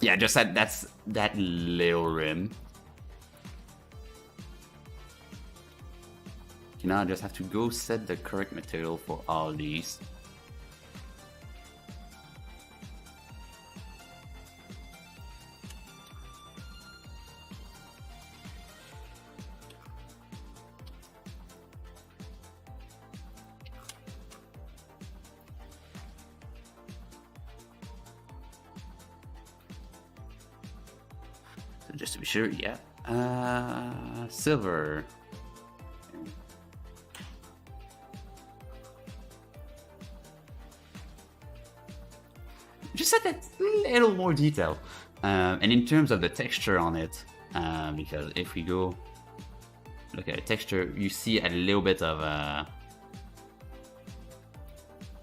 S2: Yeah, just that little rim. You now just have to go set the correct material for all these. So just to be sure, yeah. Silver. Just add that little more detail. And in terms of the texture on it, because if we go look at the texture, you see a little bit of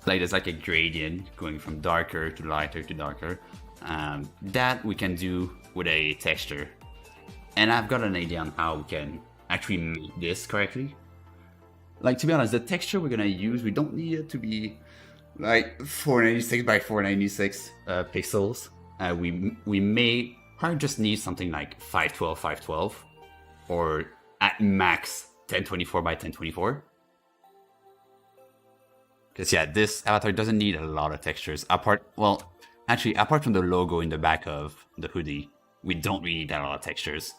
S2: like there's like a gradient going from darker to lighter to darker. That we can do with a texture. And I've got an idea on how we can actually make this correctly. Like, to be honest, the texture we're gonna use, we don't need it to be like 496 by 496 pixels. We may probably just need something like 512 512, or at max 1024 by 1024. Because yeah, this avatar doesn't need a lot of textures. Apart from the logo in the back of the hoodie, we don't really need a lot of textures.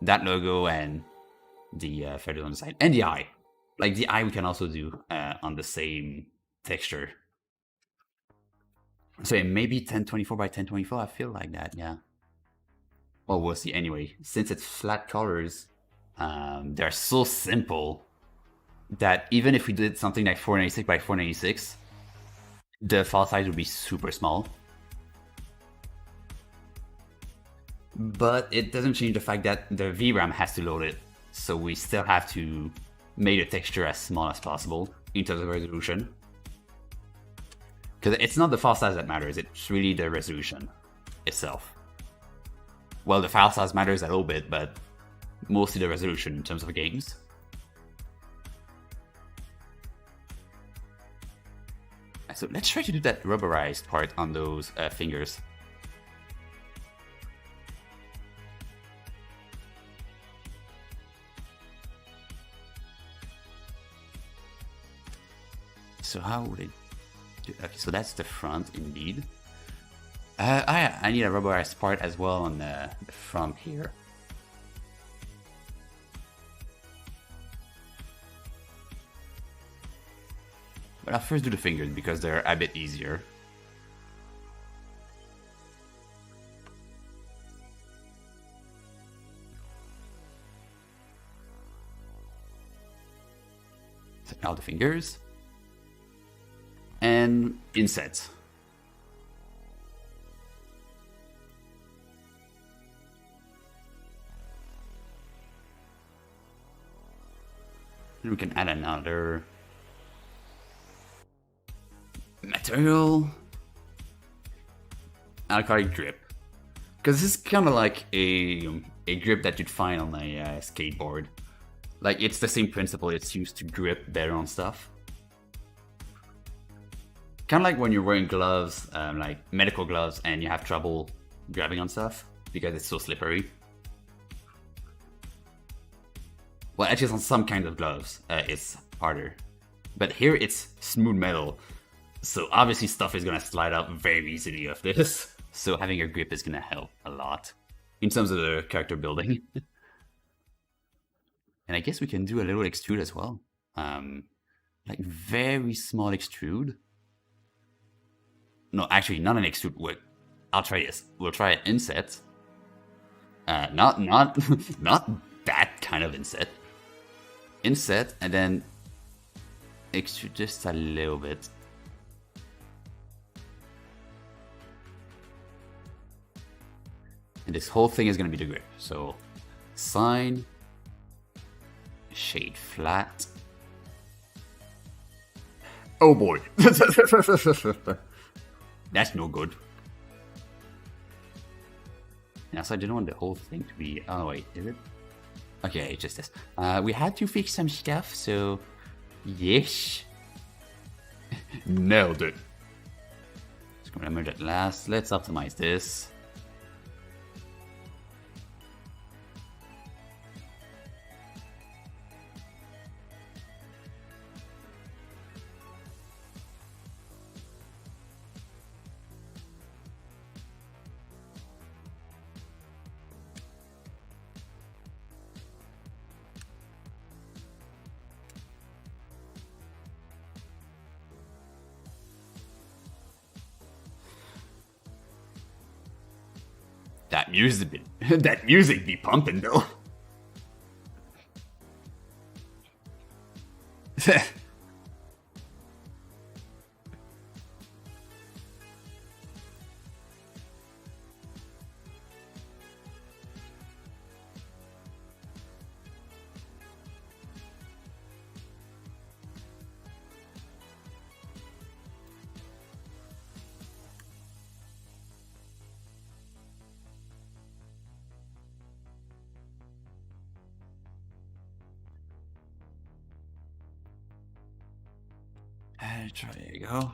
S2: That logo and the feathers on the side, and the eye. Like the eye we can also do on the same texture. So maybe 1024 by 1024, I feel like that, yeah. well, we'll see anyway. Since it's flat colors, they're so simple that even if we did something like 496 by 496, the file size would be super small. But it doesn't change the fact that the VRAM has to load it, so we still have to make the texture as small as possible in terms of resolution. Because it's not the file size that matters, it's really the resolution itself. Well, the file size matters a little bit, but mostly the resolution in terms of games. So let's try to do that rubberized part on those fingers. So how would it do? Okay, so that's the front indeed. I need a rubberized part as well on the front here. But I'll first do the fingers because they're a bit easier. So now the fingers. And inset. And we can add another material. I'll call it grip, because this is kind of like a grip that you'd find on a skateboard. Like, it's the same principle. It's used to grip better on stuff. Kind of like when you're wearing gloves, like medical gloves, and you have trouble grabbing on stuff because it's so slippery. Well, actually, on some kinds of gloves, it's harder. But here, it's smooth metal. So obviously, stuff is going to slide out very easily off this. So having a grip is going to help a lot in terms of the character building. And I guess we can do a little extrude as well. Like very small extrude. No, actually, not an extrude. Wait, I'll try this. We'll try an inset. Not that kind of inset. Inset, and then extrude just a little bit. And this whole thing is going to be the grip. So, sign, shade flat. Oh boy. That's no good. Yeah, so I didn't want the whole thing to be... Oh, wait, is it? Okay, it's just this. We had to fix some stuff, so... Yes. Nailed it. Just gonna remember that last. Let's optimize this. That music be pumping though. There you go.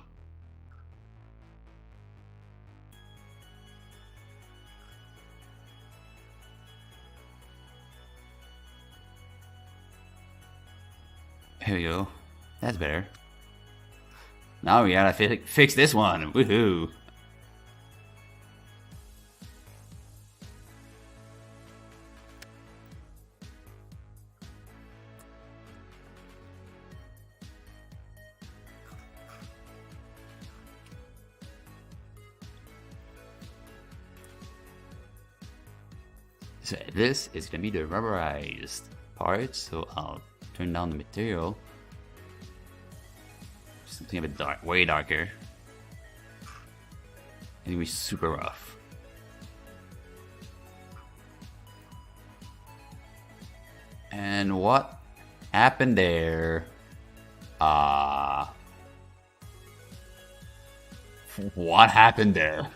S2: Here we go. That's better. Now we gotta fix this one. Woohoo! So this is gonna be the rubberized part, so I'll turn down the material. Something a bit dark, way darker. It's gonna be super rough. And what happened there? What happened there?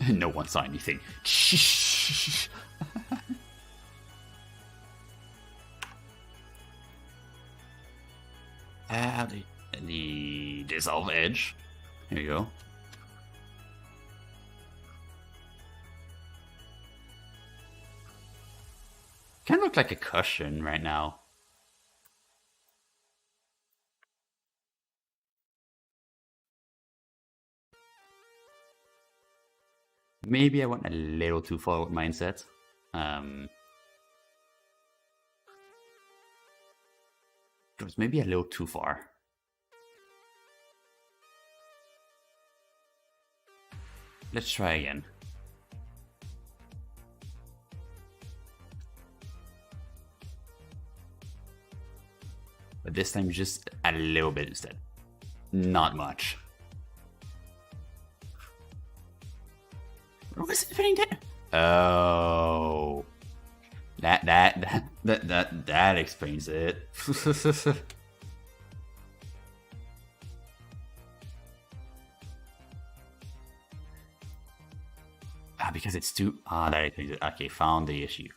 S2: No one saw anything. Shh. Add the dissolve edge. Here you go. Kind of look like a cushion right now. Maybe I went a little too far with mindset. It was maybe a little too far. Let's try again. But this time just a little bit instead. Not much. What was happening there? Oh, that explains it. Because it's too. That explains it. Okay, found the issue.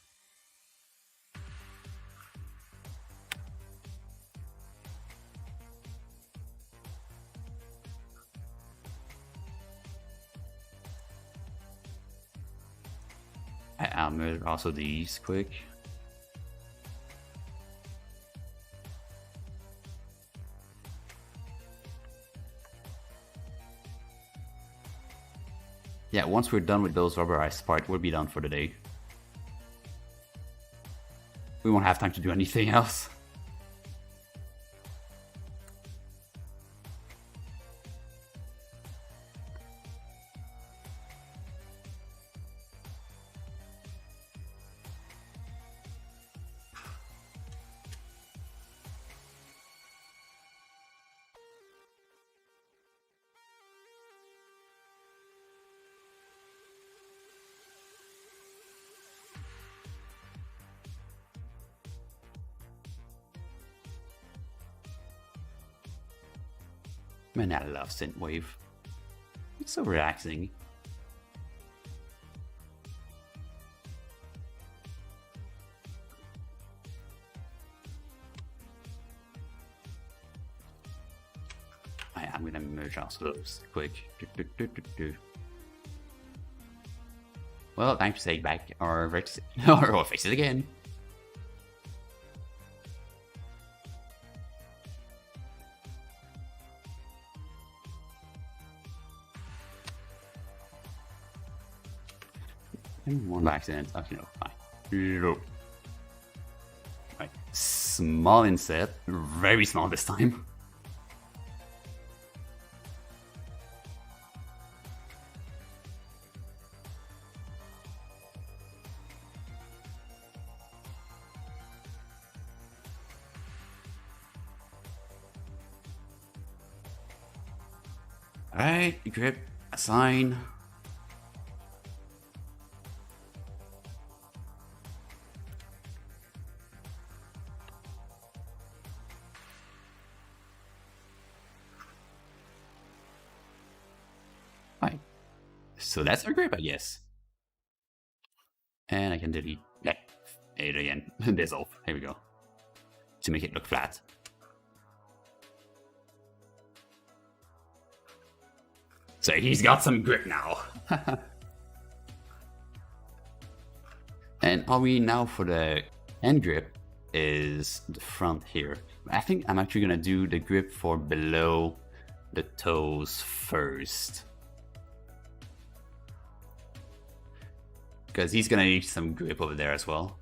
S2: I'll measure also these quick. Yeah, once we're done with those rubberized parts, we'll be done for the day. We won't have time to do anything else. Man, I love synthwave. It's so relaxing. I'm gonna merge also those quick. Well, time to take back our vertices or faces again. One accident. Okay, no, fine. Right. Small inset. Very small this time. Alright, grip, assign. So that's our grip, I guess. And I can delete it again. Dissolve. Here we go. To make it look flat. So he's got some grip now. And all we now for the end grip is the front here. I think I'm actually gonna do the grip for below the toes first, because he's gonna need some grip over there as well.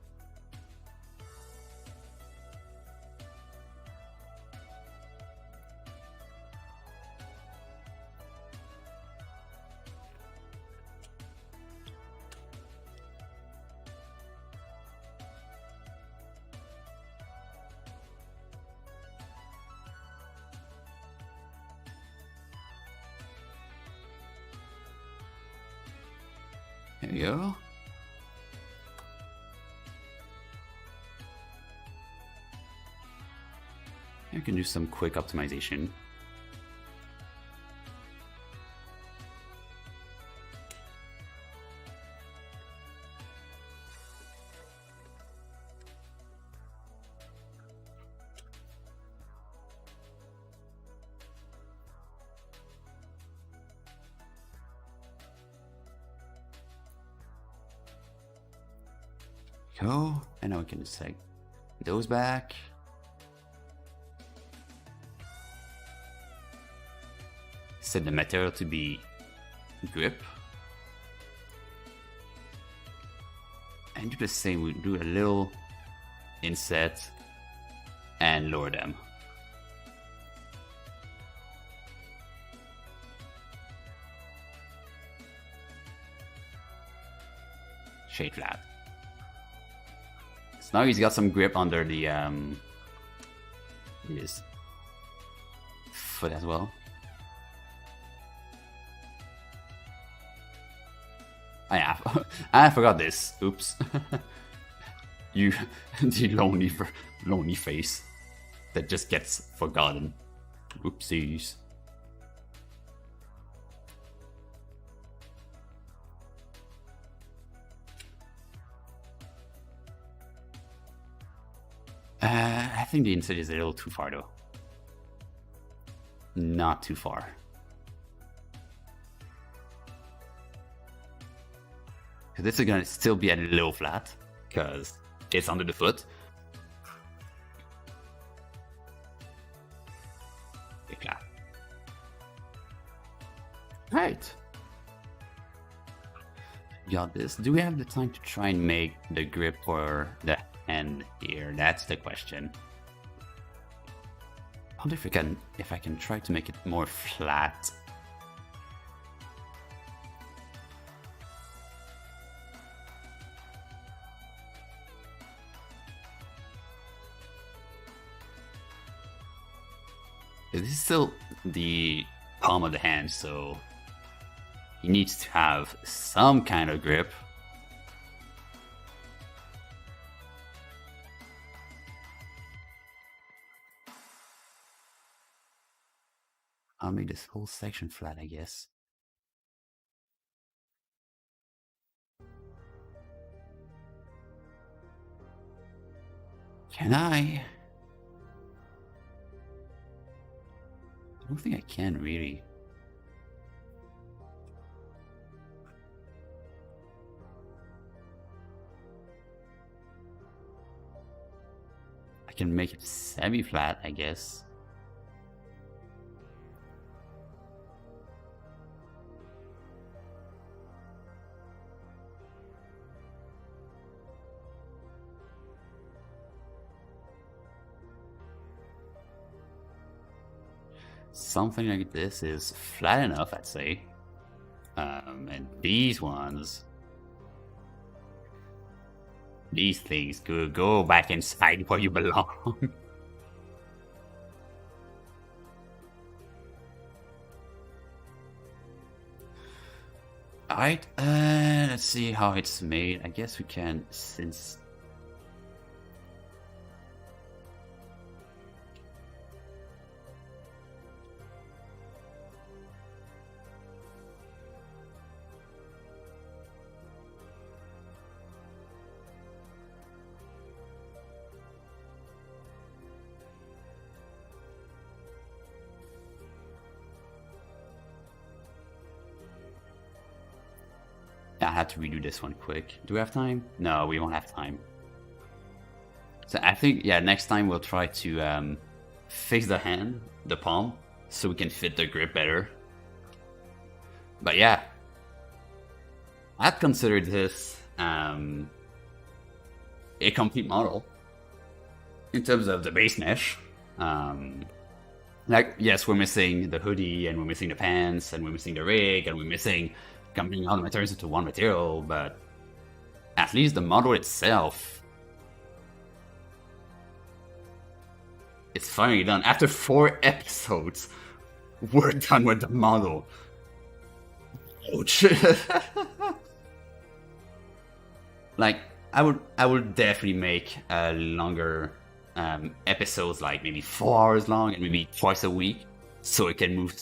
S2: There we go. I can do some quick optimization. Go, and now we can just take those back. Set the material to be grip. And do the same, we do a little inset and lower them. Shade flat. So now he's got some grip under the his foot as well. I forgot this. Oops. You, the lonely face that just gets forgotten. Oopsies. I think the inside is a little too far though. Not too far. This is gonna still be a little flat because it's under the foot. Big flat. Right. Got this. Do we have the time to try and make the grip for the hand here? That's the question. I wonder if I can try to make it more flat. This is still the palm of the hand, so he needs to have some kind of grip. I'll make this whole section flat, I guess. Can I? I don't think I can really. I can make it semi-flat, I guess. Something like this is flat enough, I'd say. And these ones, these things could go back inside where you belong. Alright, let's see how it's made. I guess we can, since I have to redo this one quick. Do we have time? No, we won't have time. So I think, yeah, next time we'll try to fix the hand, the palm, so we can fit the grip better. But yeah, I'd consider this a complete model in terms of the base mesh. Like, yes, we're missing the hoodie, and we're missing the pants, and we're missing the rig, and we're missing combining all the materials into one material, but at least the model itself, it's finally done. After 4 episodes, we're done with the model. Ouch. Like, I would definitely make a longer episodes, like maybe 4 hours long and maybe twice a week, so it can move,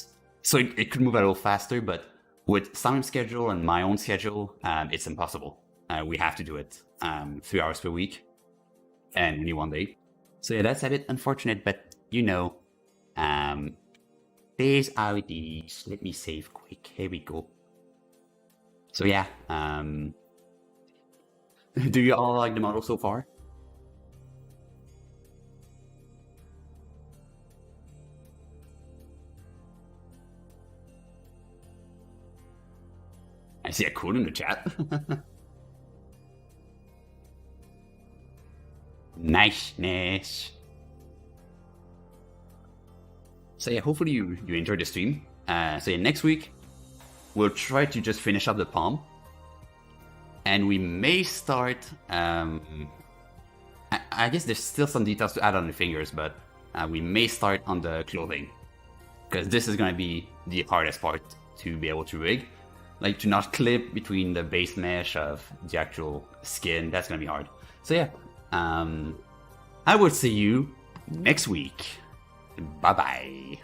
S2: so it could move a little faster. But with Simon's schedule and my own schedule, it's impossible. We have to do it 3 hours per week and only one day. So yeah, that's a bit unfortunate, but you know, there's how it is. Let me save quick. Here we go. So yeah, do you all like the model so far? I see a cool in the chat. Niceness. So yeah, hopefully you enjoyed the stream. So yeah, next week we'll try to just finish up the palm, and we may start. I guess there's still some details to add on the fingers, but we may start on the clothing, because this is gonna be the hardest part to be able to rig. Like, to not clip between the base mesh of the actual skin, that's gonna be hard. So yeah, I will see you next week. Bye bye.